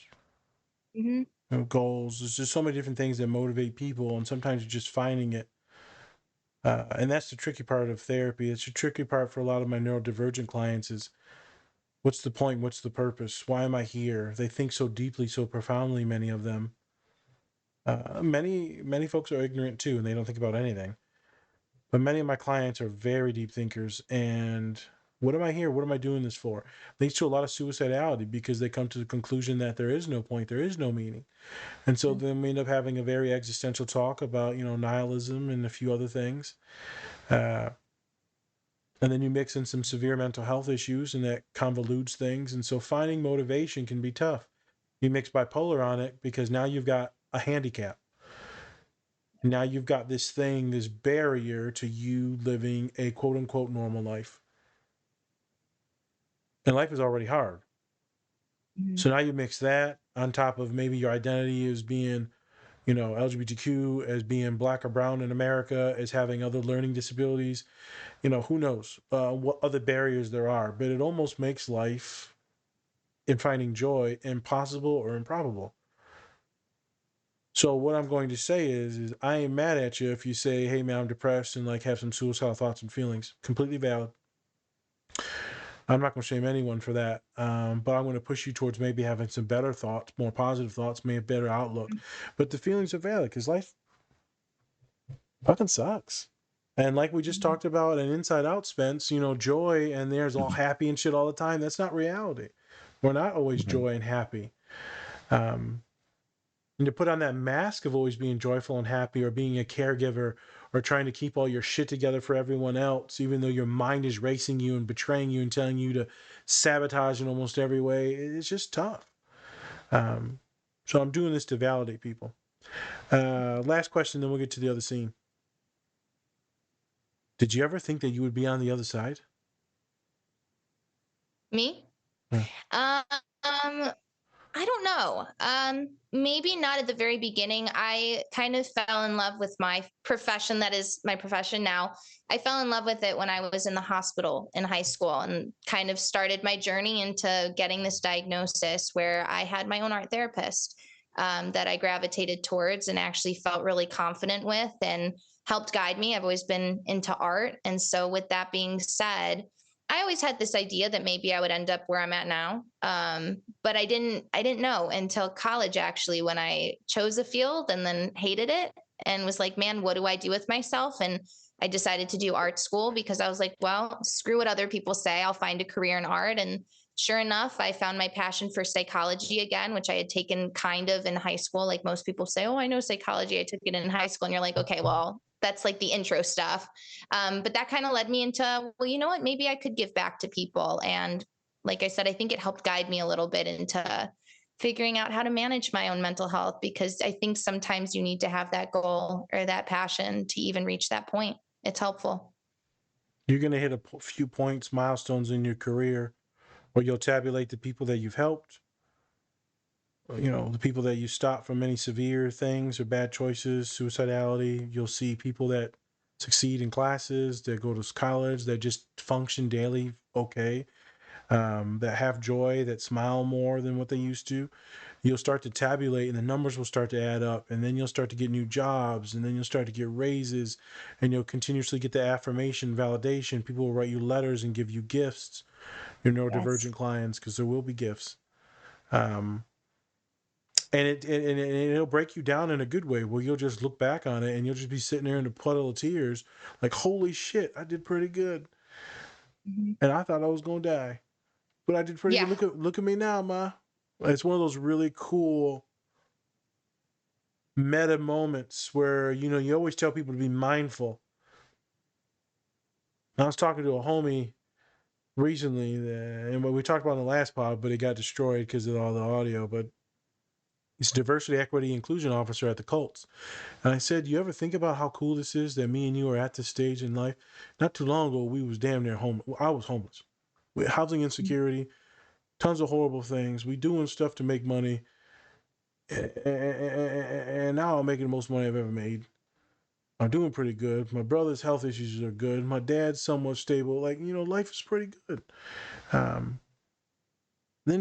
goals. There's just so many different things that motivate people. And sometimes you're just finding it. And that's the tricky part of therapy. It's a tricky part for a lot of my neurodivergent clients is what's the point? What's the purpose? Why am I here? They think so deeply, so profoundly, many of them. Many folks are ignorant too, and they don't think about anything. But many of my clients are very deep thinkers. And what am I here? What am I doing this for? Leads to a lot of suicidality because they come to the conclusion that there is no point, there is no meaning. And so then we end up having a very existential talk about, nihilism and a few other things. And then you mix in some severe mental health issues and that convolutes things. And so finding motivation can be tough. You mix bipolar on it because now you've got a handicap. Now you've got this thing, this barrier to you living a quote unquote normal life. And life is already hard. So now you mix that on top of maybe your identity as being, LGBTQ, as being Black or brown in America, as having other learning disabilities, who knows what other barriers there are. But it almost makes life in finding joy impossible or improbable. So what I'm going to say is I ain't mad at you if you say, hey man, I'm depressed and like have some suicidal thoughts and feelings. Completely valid. I'm not going to shame anyone for that. But I'm going to push you towards maybe having some better thoughts, more positive thoughts, maybe a better outlook. But the feelings are valid because life fucking sucks. And like we just talked about in Inside Out, Spence, you know, joy and there's all happy and shit all the time. That's not reality. We're not always joy and happy. And to put on that mask of always being joyful and happy, or being a caregiver, or trying to keep all your shit together for everyone else, even though your mind is racing you and betraying you and telling you to sabotage in almost every way, it's just tough. So I'm doing this to validate people. Last question, then we'll get to the other scene. Did you ever think that you would be on the other side? Me? Yeah. I don't know. Maybe not at the very beginning. I kind of fell in love with my profession. That is my profession now. I fell in love with it when I was in the hospital in high school, and kind of started my journey into getting this diagnosis, where I had my own art therapist that I gravitated towards and actually felt really confident with and helped guide me. I've always been into art. And so with that being said, I always had this idea that maybe I would end up where I'm at now. But I didn't know until college, actually, when I chose a field and then hated it and was like, man, what do I do with myself? And I decided to do art school because I was like, well, screw what other people say. I'll find a career in art. And sure enough, I found my passion for psychology again, which I had taken kind of in high school. Like most people say, oh, I know psychology. I took it in high school. And you're like, okay, well, that's like the intro stuff. But that kind of led me into, well, you know what, maybe I could give back to people. And like I said, I think it helped guide me a little bit into figuring out how to manage my own mental health, because I think sometimes you need to have that goal or that passion to even reach that point. It's helpful. You're going to hit a few points, milestones in your career, where you'll tabulate the people that you've helped, you know, the people that you stopped from any severe things or bad choices, suicidality. You'll see people that succeed in classes, that go to college, that just function daily okay, that have joy, that smile more than what they used to. You'll start to tabulate and the numbers will start to add up, and then you'll start to get new jobs, and then you'll start to get raises, and you'll continuously get the affirmation, validation. People will write you letters and give you gifts, your neurodivergent clients, because there will be gifts. And it'll break you down in a good way, where you'll just look back on it and you'll just be sitting there in a puddle of tears, like, holy shit, I did pretty good. And I thought I was gonna die, but I did pretty good. Look at me now, ma. It's one of those really cool meta moments where, you know, you always tell people to be mindful. I was talking to a homie recently, and what we talked about in the last pod, but it got destroyed because of all the audio. But he's a diversity, equity, inclusion officer at the Colts. And I said, you ever think about how cool this is that me and you are at this stage in life? Not too long ago, we was damn near homeless. I was homeless. We had housing insecurity, tons of horrible things. We doing stuff to make money. And now I'm making the most money I've ever made. I'm doing pretty good. My brother's health issues are good. My dad's somewhat stable. Like, you know, life is pretty good. Then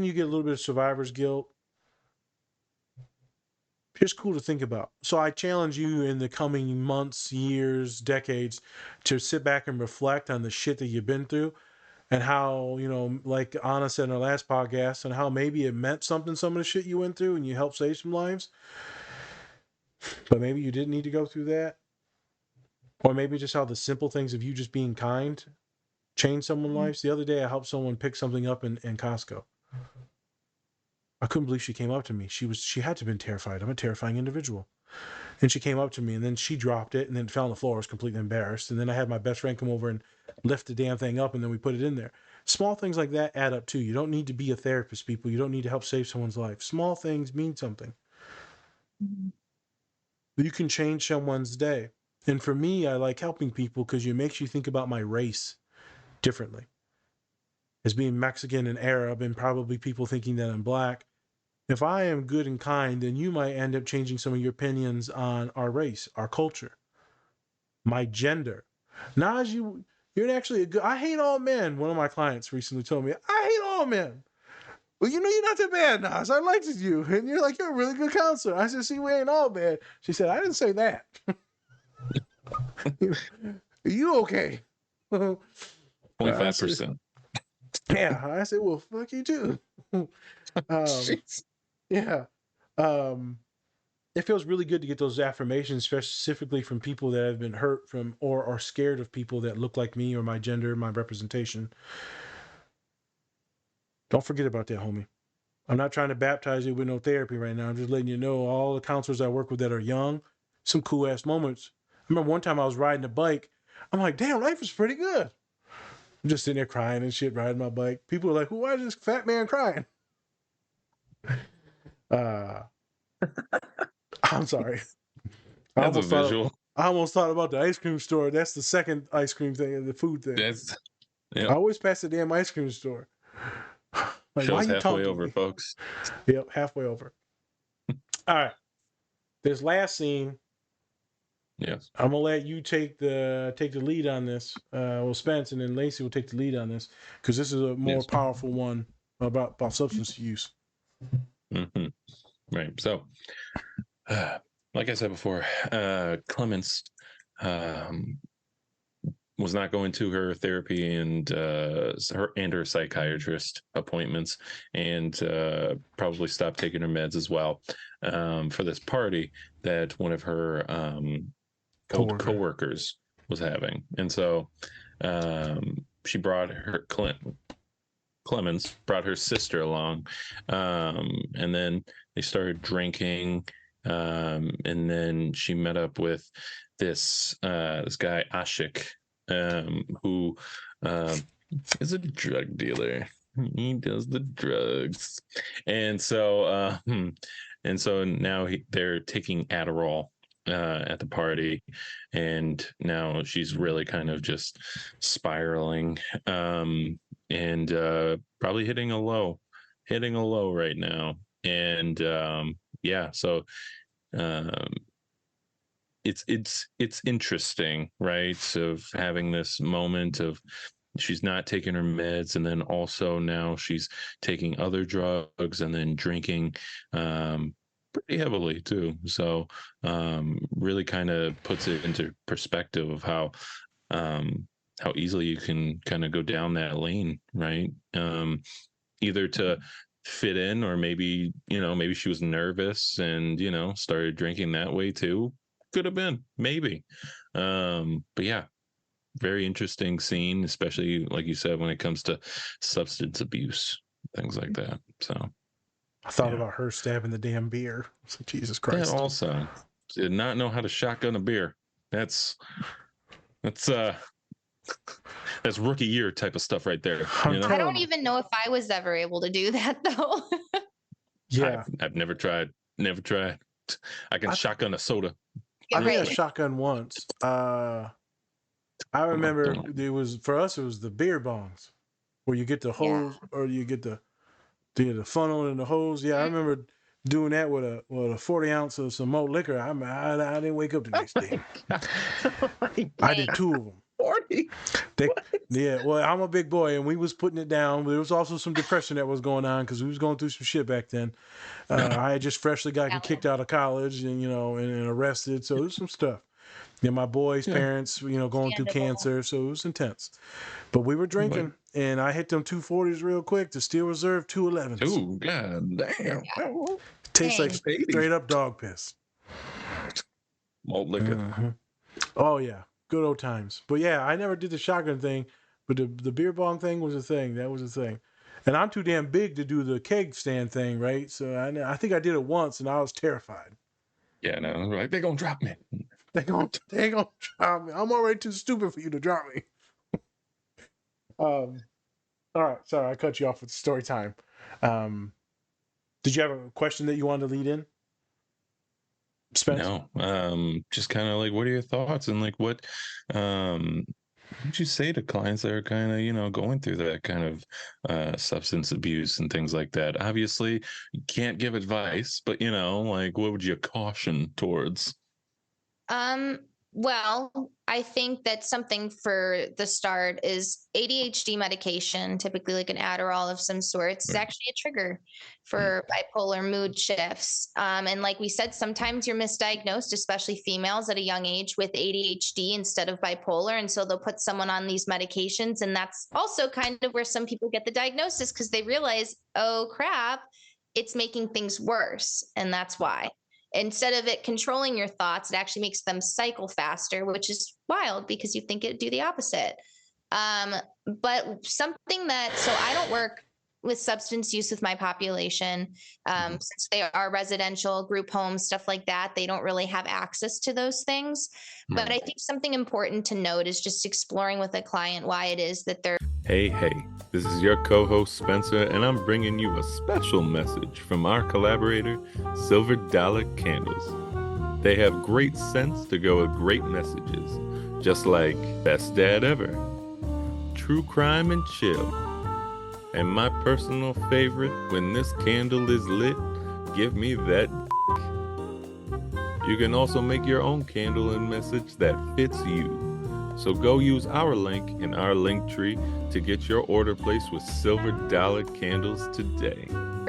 you get a little bit of survivor's guilt. Just cool to think about. So I challenge you in the coming months, years, decades, to sit back and reflect on the shit that you've been through, and how, you know, like Anna said in our last podcast, and how maybe it meant something, some of the shit you went through, and you helped save some lives. But maybe you didn't need to go through that. Or maybe just how the simple things of you just being kind change someone's lives. The other day, I helped someone pick something up in Costco. I couldn't believe she came up to me. She had to have been terrified. I'm a terrifying individual. And she came up to me, and then she dropped it, and then it fell on the floor. I was completely embarrassed. And then I had my best friend come over and lift the damn thing up, and then we put it in there. Small things like that add up too. You don't need to be a therapist, people. You don't need to help save someone's life. Small things mean something. You can change someone's day. And for me, I like helping people because it makes you think about my race differently. As being Mexican and Arab, and probably people thinking that I'm black. If I am good and kind, then you might end up changing some of your opinions on our race, our culture, my gender. Now, as you're actually a good, I hate all men. One of my clients recently told me, I hate all men. Well, you know, you're not that bad, Nas. I liked you. And you're like, you're a really good counselor. I said, see, we ain't all bad. She said, I didn't say that. You okay? 25%. Yeah. I said, well, fuck you too. Yeah. it feels really good to get those affirmations, specifically from people that have been hurt from or are scared of people that look like me or my gender, my representation. Don't forget about that, homie. I'm not trying to baptize you with no therapy right now. I'm just letting you know all the counselors I work with that are young, some cool ass moments. I remember one time I was riding a bike. I'm like, damn, life is pretty good. I'm just sitting there crying and shit, riding my bike. People are like, why is this fat man crying? I'm sorry. That's a visual. I almost thought about the ice cream store. That's the second ice cream thing, the food thing. Yep. I always pass the damn ice cream store. Like, Show's why you halfway talking over, to me? folks. Yep, halfway over. All right. This last scene. Yes. I'm gonna let you take the lead on this. Well, Spence and then Lacey will take the lead on this because this is a more powerful one about substance use. Mm-hmm. Right. So, like I said before, Clemens was not going to her therapy and her psychiatrist appointments, and probably stopped taking her meds as well for this party that one of her co-workers was having. And so she brought her Clemens brought her sister along, and then they started drinking, and then she met up with this guy Ashik, who is a drug dealer. He does the drugs, and so now they're taking Adderall at the party, and now she's really kind of just spiraling, and probably hitting a low right now. And so it's interesting, right, of having this moment of she's not taking her meds, and then also now she's taking other drugs and then drinking pretty heavily too. So really kind of puts it into perspective of how easily you can kind of go down that lane, right? Either to fit in, or maybe she was nervous and started drinking that way too. Could have been, maybe. But yeah, very interesting scene, especially like you said, when it comes to substance abuse, things like that. So I thought about her stabbing the damn beer. So, Jesus Christ. That also did not know how to shotgun a beer. That's rookie year type of stuff right there. I don't even know if I was ever able to do that though. Yeah, I've never tried. I can shotgun a soda. I think I shotgun once. I remember it was the beer bongs where you get the hose or you get the funnel and the hose. Yeah, I remember doing that with a 40 ounce of some more liquor. I didn't wake up the next day. I did 2 of them. 40. Yeah, well, I'm a big boy, and we was putting it down. There was also some depression that was going on because we was going through some shit back then. I had just freshly gotten kicked out of college, and and arrested. So there's some stuff. My boys' parents, going through cancer, so it was intense. But we were drinking, and I hit them 240s real quick. The Steel Reserve 211s. Ooh, god damn! Tastes like straight up dog piss. Malt liquor. Mm-hmm. Oh yeah. Good old times. But yeah, I never did the shotgun thing, but the beer bong thing was a thing. That was a thing. And I'm too damn big to do the keg stand thing, right? So I think I did it once, and I was terrified. Yeah, no, like they're gonna drop me. They gonna drop me. I'm already too stupid for you to drop me. All right, sorry, I cut you off with story time. Did you have a question that you wanted to lead in? Spence? No, just kind of like, what are your thoughts, and like what would you say to clients that are kind of going through that kind of substance abuse and things like that? Obviously you can't give advice, but like, what would you caution towards? Well, I think that something for the start is ADHD medication, typically like an Adderall of some sorts, is actually a trigger for bipolar mood shifts. And like we said, sometimes you're misdiagnosed, especially females at a young age, with ADHD instead of bipolar. And so they'll put someone on these medications. And that's also kind of where some people get the diagnosis, because they realize, oh crap, it's making things worse. And that's why. instead of it controlling your thoughts, it actually makes them cycle faster, which is wild because you think it'd do the opposite. But something that, so I don't work with substance use with my population. Since they are residential group homes, stuff like that, they don't really have access to those things. But I think something important to note is just exploring with a client why it is that they're. Hey, this is your co-host Spencer, and I'm bringing you a special message from our collaborator, Silver Dollar Candles. They have great scents to go with great messages, just like Best Dad Ever, True Crime and Chill, and my personal favorite, When This Candle Is Lit, Give Me That. You can also make your own candle and message that fits you. So go use our link in our link tree to get your order placed with Silver Dollar Candles today.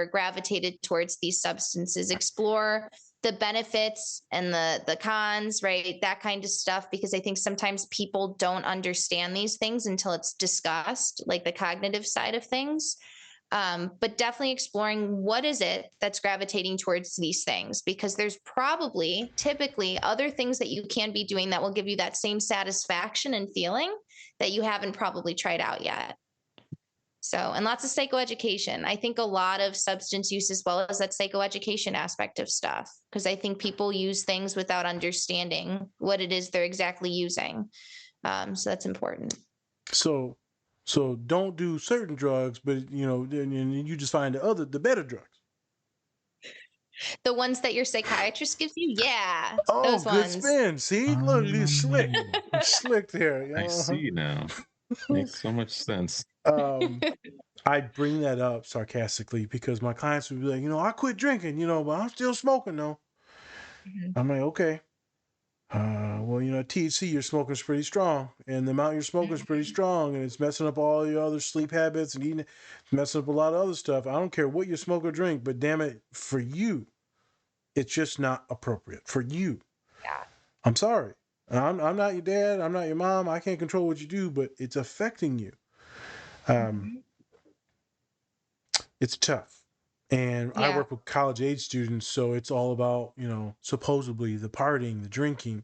Gravitated towards these substances, explore the benefits and the cons, right? That kind of stuff, because I think sometimes people don't understand these things until it's discussed, like the cognitive side of things. But definitely exploring what is it that's gravitating towards these things, because there's probably typically other things that you can be doing that will give you that same satisfaction and feeling that you haven't probably tried out yet. So, and lots of psychoeducation. I think a lot of substance use as well as that psychoeducation aspect of stuff, because I think people use things without understanding what it is they're exactly using. So that's important. So don't do certain drugs, but and you just find the better drugs. The ones that your psychiatrist gives you, yeah. Oh, those good ones. spin. See, look, you slick, slick there. I see now. Makes so much sense. I bring that up sarcastically because my clients would be like, I quit drinking, but I'm still smoking though. I'm like, okay. Well, THC you're smoking is pretty strong, and the amount you're smoking is pretty strong, and it's messing up all your other sleep habits and eating, messing up a lot of other stuff. I don't care what you smoke or drink, but damn it, for you, it's just not appropriate for you. Yeah. I'm sorry. I'm not your dad. I'm not your mom. I can't control what you do, but it's affecting you. It's tough. And I work with college age students, so it's all about, supposedly the partying, the drinking,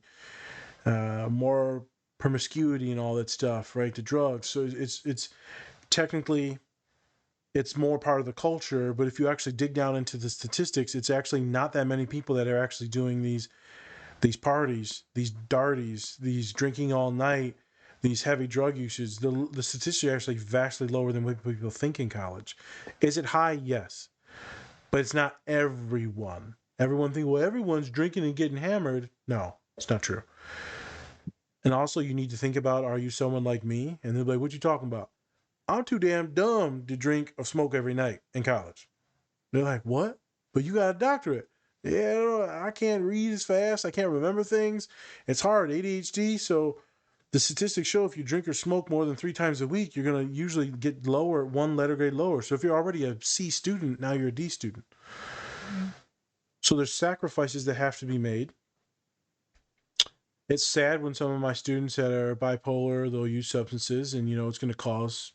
more promiscuity and all that stuff, right? The drugs. So it's technically, it's more part of the culture, but if you actually dig down into the statistics, it's actually not that many people that are actually doing these parties, these darties, these drinking all night, these heavy drug uses. The statistics are actually vastly lower than what people think in college. Is it high? Yes. But it's not everyone. Everyone think, well, everyone's drinking and getting hammered. No, it's not true. And also you need to think about, are you someone like me? And they'll be like, what you talking about? I'm too damn dumb to drink or smoke every night in college. They're like, what? But you got a doctorate. Yeah, I can't read as fast. I can't remember things. It's hard, ADHD. So the statistics show if you drink or smoke more than 3 times a week, you're going to usually get lower, 1 letter grade lower. So if you're already a C student, now you're a D student. So there's sacrifices that have to be made. It's sad when some of my students that are bipolar, they'll use substances and, it's going to cause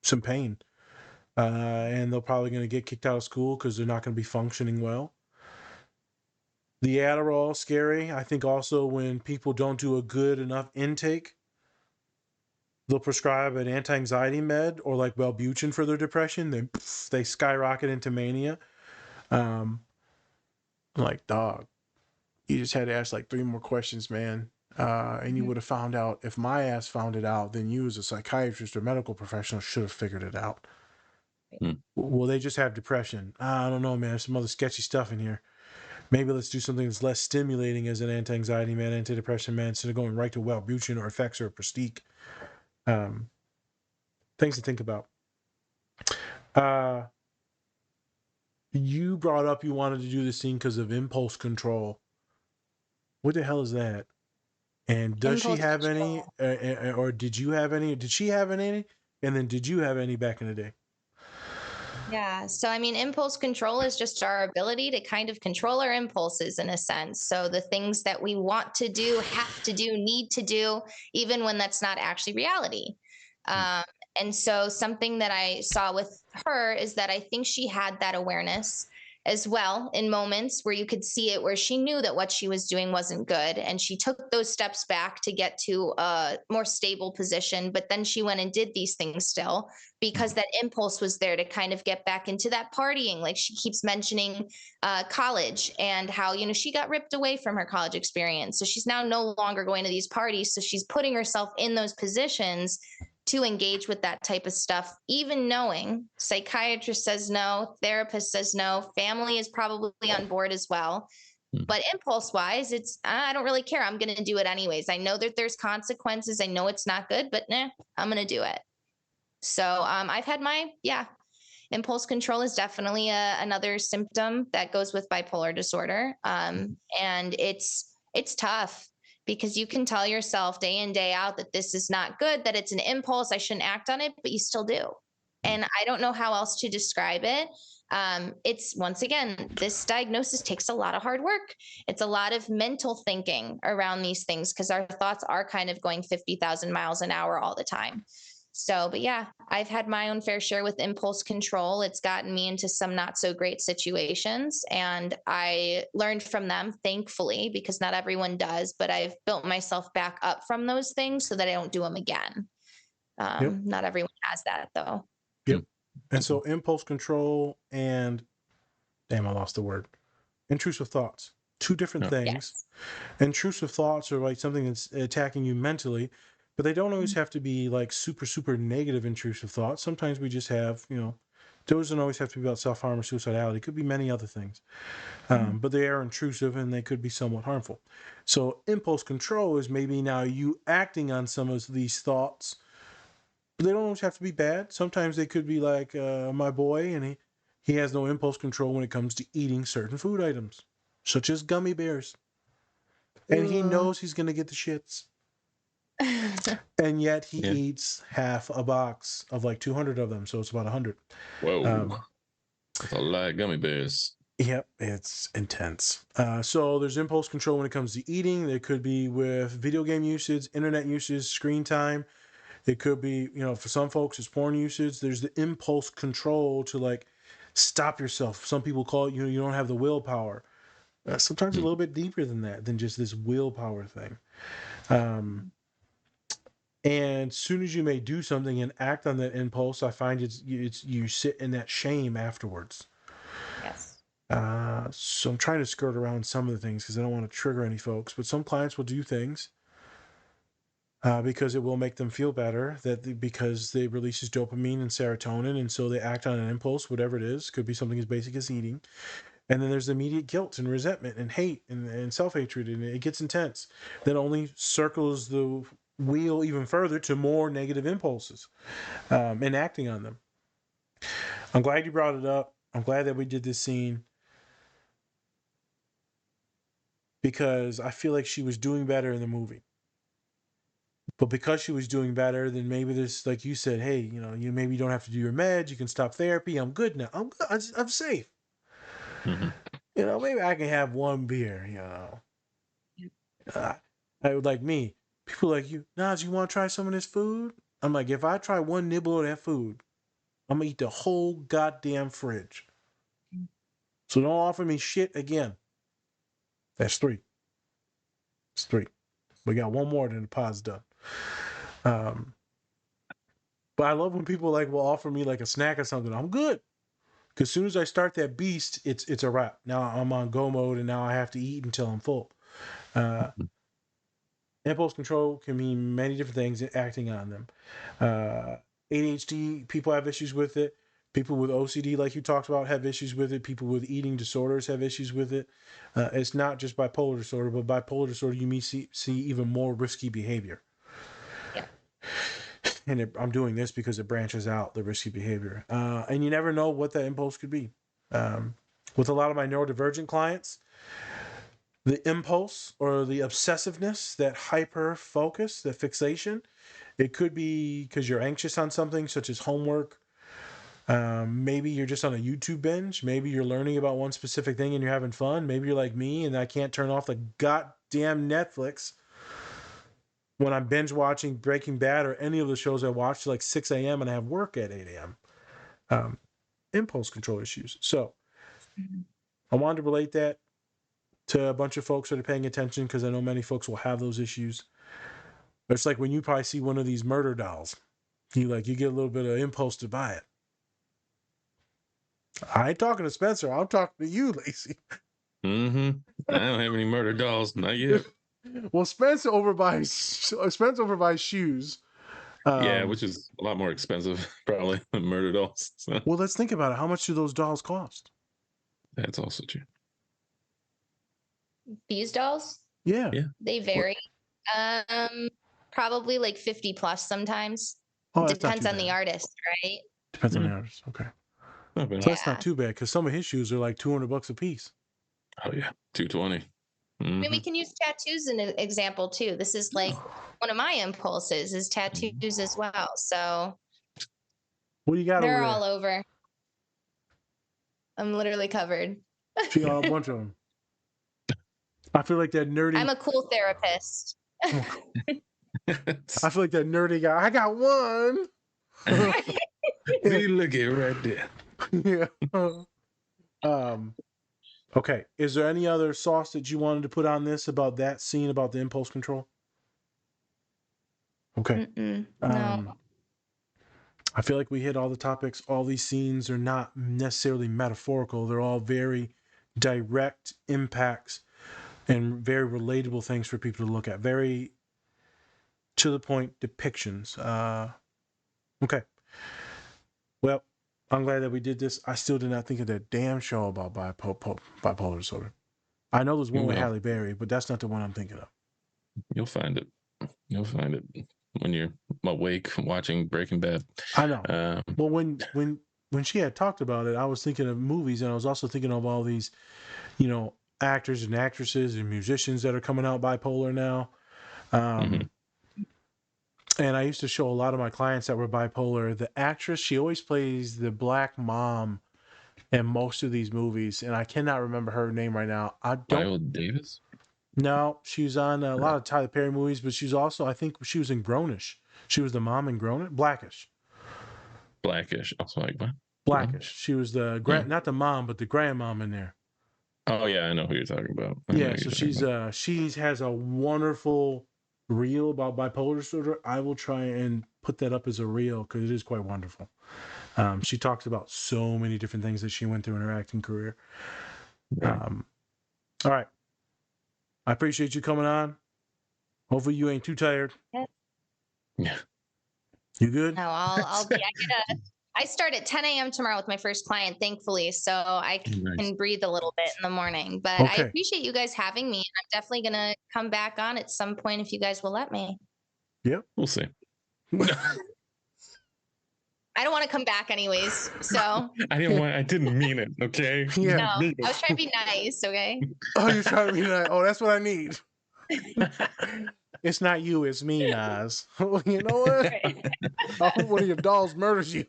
some pain. And they're probably going to get kicked out of school because they're not going to be functioning well. The Adderall, scary. I think also when people don't do a good enough intake, they'll prescribe an anti-anxiety med or like Wellbutrin for their depression. Then they skyrocket into mania. I'm like, dog, you just had to ask like 3 more questions, man. And you would have found out. If my ass found it out, then you as a psychiatrist or medical professional should have figured it out. Well, they just have depression. I don't know, man. There's some other sketchy stuff in here. Maybe let's do something that's less stimulating as an anti-anxiety man, antidepressant man, instead of going right to Wellbutrin or Effects or Prestique. Things to think about. You brought up you wanted to do this scene because of impulse control. What the hell is that? And does she have any, or did you have any? Did she have any? And then did you have any back in the day? Yeah. So, I mean, impulse control is just our ability to kind of control our impulses in a sense. So the things that we want to do, have to do, need to do, even when that's not actually reality. And so something that I saw with her is that I think she had that awareness. as well in moments where you could see it, where she knew that what she was doing wasn't good. And she took those steps back to get to a more stable position. But then she went and did these things still because that impulse was there to kind of get back into that partying. Like she keeps mentioning college and how, you know, she got ripped away from her college experience. So she's now no longer going to these parties. So she's putting herself in those positions to engage with that type of stuff, even knowing psychiatrist says no, therapist says no, family is probably on board as well. But impulse wise, it's, I don't really care. I'm going to do it anyways. I know that there's consequences. I know it's not good, but nah, I'm going to do it. So I've had my, impulse control is definitely another symptom that goes with bipolar disorder. And it's tough, because you can tell yourself day in, day out that this is not good, that it's an impulse, I shouldn't act on it, but you still do. And I don't know how else to describe it. It's, once again, this diagnosis takes a lot of hard work. It's a lot of mental thinking around these things, because our thoughts are kind of going 50,000 miles an hour all the time. So, but yeah, I've had my own fair share with impulse control. It's gotten me into some not so great situations, and I learned from them, thankfully, because not everyone does, but I've built myself back up from those things so that I don't do them again. Not everyone has that though. Yep. And so impulse control and, damn, I lost the word. Intrusive thoughts. Two different things. Yes. Intrusive thoughts are like something that's attacking you mentally, but they don't always have to be like super, super negative intrusive thoughts. Sometimes we just have, you know, those don't always have to be about self-harm or suicidality. It could be many other things. But they are intrusive and they could be somewhat harmful. So impulse control is maybe now you acting on some of these thoughts. They don't always have to be bad. Sometimes they could be like my boy, and he has no impulse control when it comes to eating certain food items, such as gummy bears. And he knows he's going to get the shits. And yet he eats half a box of like 200 of them. So it's about 100. Whoa. That's a lot of gummy bears. Yep, it's intense. So there's impulse control when it comes to eating. There could be with video game usage, internet usage, screen time. It could be, you know, for some folks, it's porn usage. There's the impulse control to like stop yourself. Some people call it, you know, you don't have the willpower. Sometimes a little bit deeper than that, than just this willpower thing. And as soon as you may do something and act on that impulse, I find it's you sit in that shame afterwards. Yes. So I'm trying to skirt around some of the things because I don't want to trigger any folks. But some clients will do things because it will make them feel better, because they releases dopamine and serotonin, and so they act on an impulse, whatever it is. Could be something as basic as eating. And then there's immediate guilt and resentment and hate and self-hatred, and it gets intense. That only circles the wheel even further to more negative impulses and acting on them. I'm glad you brought it up. I'm glad that we did this scene, because I feel like she was doing better in the movie. But because she was doing better, then maybe there's, like you said, hey, you know, you maybe don't have to do your meds. You can stop therapy. I'm good now. I'm good. I'm safe. You know, maybe I can have one beer, you know. I would like me. People like you, Nas, you want to try some of this food? I'm like, if I try one nibble of that food, I'm going to eat the whole goddamn fridge. So don't offer me shit again. That's 3. It's 3. We got one more, then the pod's done. But I love when people like will offer me like a snack or something. I'm good. Because as soon as I start that beast, it's a wrap. Now I'm on go mode, and now I have to eat until I'm full. Impulse control can mean many different things, acting on them. ADHD, people have issues with it. People with OCD, like you talked about, have issues with it. People with eating disorders have issues with it. It's not just bipolar disorder, but bipolar disorder, you may see even more risky behavior. And I'm doing this because it branches out the risky behavior. And you never know what that impulse could be. With a lot of my neurodivergent clients, the impulse or the obsessiveness, that hyper focus, that fixation, it could be because you're anxious on something such as homework. Maybe you're just on a YouTube binge. Maybe you're learning about one specific thing and you're having fun. Maybe you're like me and I can't turn off the goddamn Netflix when I'm binge watching Breaking Bad or any of the shows I watch till like 6 a.m. and I have work at 8 a.m. Impulse control issues. So I wanted to relate that to a bunch of folks that are paying attention because I know many folks will have those issues. It's like when you probably see one of these murder dolls, you get a little bit of impulse to buy it. I ain't talking to Spencer. I'm talking to you, Lacey. Mm-hmm. I don't have any murder dolls, not yet. Well, Spencer overbuys shoes. Yeah, which is a lot more expensive, probably, than murder dolls. So. Well, let's think about it. How much do those dolls cost? That's also true. These dolls? Yeah. They vary. Probably like 50 plus sometimes. Oh, Depends on the artist, right? Depends on the artist. Okay. So that's not too bad because some of his shoes are like $200 a piece. Oh yeah, $220. I mean, we can use tattoos as an example too. This is like one of my impulses is tattoos as well. So what do you got? They're all over. I'm literally covered. She got a bunch of them. I feel like that nerdy. I'm a cool therapist. I feel like that nerdy guy. I got one. See, look at it right there. Yeah. Okay. Is there any other sauce that you wanted to put on this about that scene about the impulse control? Okay. No. I feel like we hit all the topics. All these scenes are not necessarily metaphorical. They're all very direct impacts and very relatable things for people to look at. Very to the point depictions. Okay. Well, I'm glad that we did this. I still did not think of that damn show about bipolar disorder. I know there's one with Halle Berry, but that's not the one I'm thinking of. You'll find it. You'll find it when you're awake watching Breaking Bad. I know. Well, when she had talked about it, I was thinking of movies, and I was also thinking of all these, actors and actresses and musicians that are coming out bipolar now. And I used to show a lot of my clients that were bipolar. The actress, she always plays the black mom in most of these movies, and I cannot remember her name right now. Viola Davis? No, she was on a lot of Tyler Perry movies, but she's also, I think she was in Grownish. She was the mom in Grownish. Blackish. I was like, what? Blackish. She was the not the mom, but the grandmom in there. Oh yeah, I know who you're talking about. So she has a wonderful reel about bipolar disorder. I will try and put that up as a reel because it is quite wonderful. She talks about so many different things that she went through in her acting career. All right. I appreciate you coming on. Hopefully you ain't too tired. Yeah. You good? No, I'll be. I start at 10 a.m. tomorrow with my first client, thankfully, so I can breathe a little bit in the morning. But I appreciate you guys having me. I'm definitely going to come back on at some point if you guys will let me. Yep. We'll see. I don't want to come back anyways, so. I didn't mean it, okay? Yeah. No, I was trying to be nice, okay? Oh, you're trying to be nice. Oh, that's what I need. It's not you, it's me, Nas. You know what? I hope one of your dolls murders you.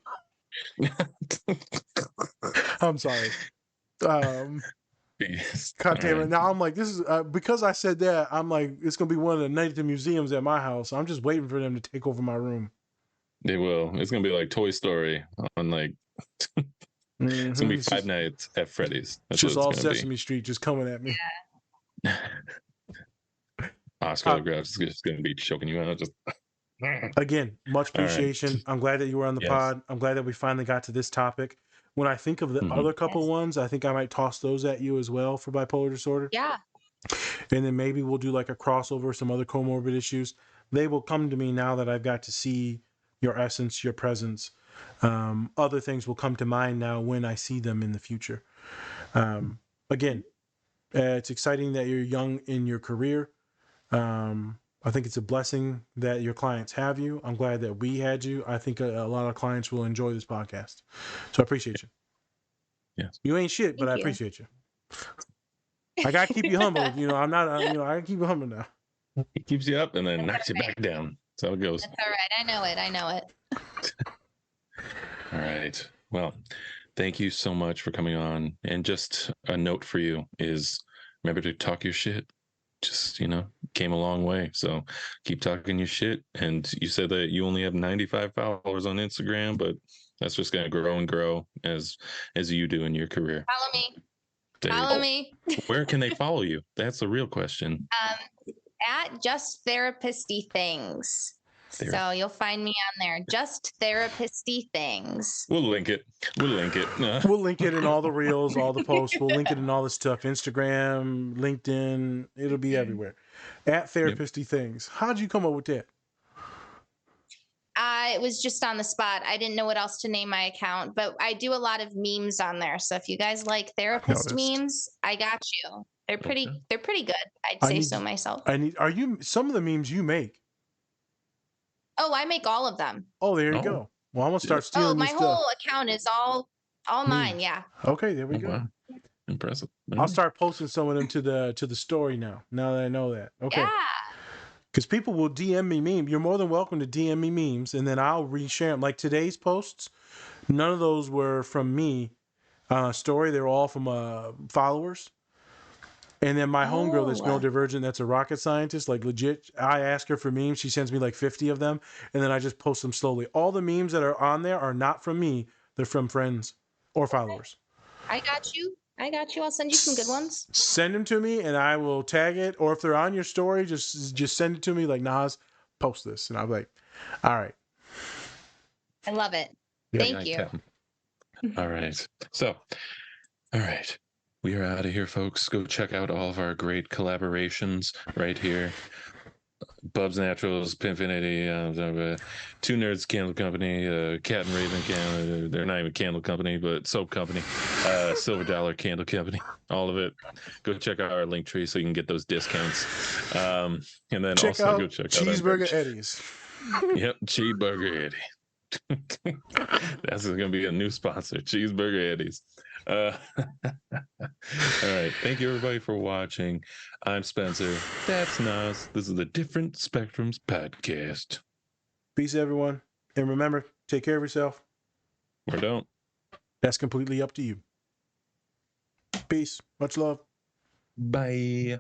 I'm sorry. God damn it. Now I'm like, this is because I said that, I'm like, it's gonna be one of the nights at the museums at my house. I'm just waiting for them to take over my room. They will. It's gonna be like Toy Story on like it's gonna be Five Nights at Freddy's. That's just all Sesame Street just coming at me. Yeah. Oscar Graps is just gonna be choking you out. Just again, much appreciation. Right. I'm glad that you were on the pod. I'm glad that we finally got to this topic. When I think of the other couple ones, I think I might toss those at you as well for bipolar disorder. Yeah. And then maybe we'll do like a crossover, some other comorbid issues. They will come to me now that I've got to see your essence, your presence. Other things will come to mind now when I see them in the future. Again, it's exciting that you're young in your career. I think it's a blessing that your clients have you. I'm glad that we had you. I think a lot of clients will enjoy this podcast. So I appreciate you. Yes. You ain't shit, but I appreciate you. I got to keep you humble. I'm not, I got to keep you humble now. He keeps you up and then knocks you back down. That's how it goes. That's all right. I know it. All right. Well, thank you so much for coming on. And just a note for you is remember to talk your shit. Just, came a long way. So keep talking your shit. And you said that you only have 95 followers on Instagram, but that's just going to grow and grow as you do in your career. Follow me. There you Follow go. me. Where can they follow you? That's the real question. At Just Therapist-y Things. So you'll find me on there. Just Therapist-y Things. We'll link it. We'll link it. We'll link it in all the reels, all the posts. We'll link it in all the stuff. Instagram, LinkedIn. It'll be everywhere. At Therapist-y Things. How'd you come up with that? It was just on the spot. I didn't know what else to name my account, but I do a lot of memes on there. So if you guys like therapist memes, I got you. They're pretty good. I'd say so myself. Some of the memes you make? Oh, I make all of them. Oh, there you go. Well, I'm gonna start stealing. Oh, my your whole stuff. account is all mine. Yeah. Okay, there we go. Wow. Impressive. I'll start posting some of them to the story now. Now that I know that. Okay. Yeah. Because people will DM me memes. You're more than welcome to DM me memes, and then I'll reshare them. Like today's posts, none of those were from me story. They're all from followers. And then my homegirl that's neurodivergent, that's a rocket scientist, like legit. I ask her for memes. She sends me like 50 of them, and then I just post them slowly. All the memes that are on there are not from me. They're from friends or followers. I got you. I'll send you some good ones. Send them to me, and I will tag it. Or if they're on your story, just send it to me. Like, Nas, post this, and I'll be like, all right. I love it. Yeah, Thank you. All right. So, all right. We are out of here, folks. Go check out all of our great collaborations right here. Bub's Naturals, Pinfinity, Two Nerds Candle Company, Cat and Raven Candle. They're not even candle company, but soap company. Silver Dollar Candle Company. All of it. Go check out our link tree so you can get those discounts. And then go check out Cheeseburger Eddie's. Yep, Cheeseburger Eddie. That's going to be a new sponsor, Cheeseburger Eddie's. All right. Thank you, everybody, for watching. I'm Spencer. That's Nas. This is the Different Spectrums Podcast. Peace, everyone. And remember, take care of yourself. Or don't. That's completely up to you. Peace. Much love. Bye.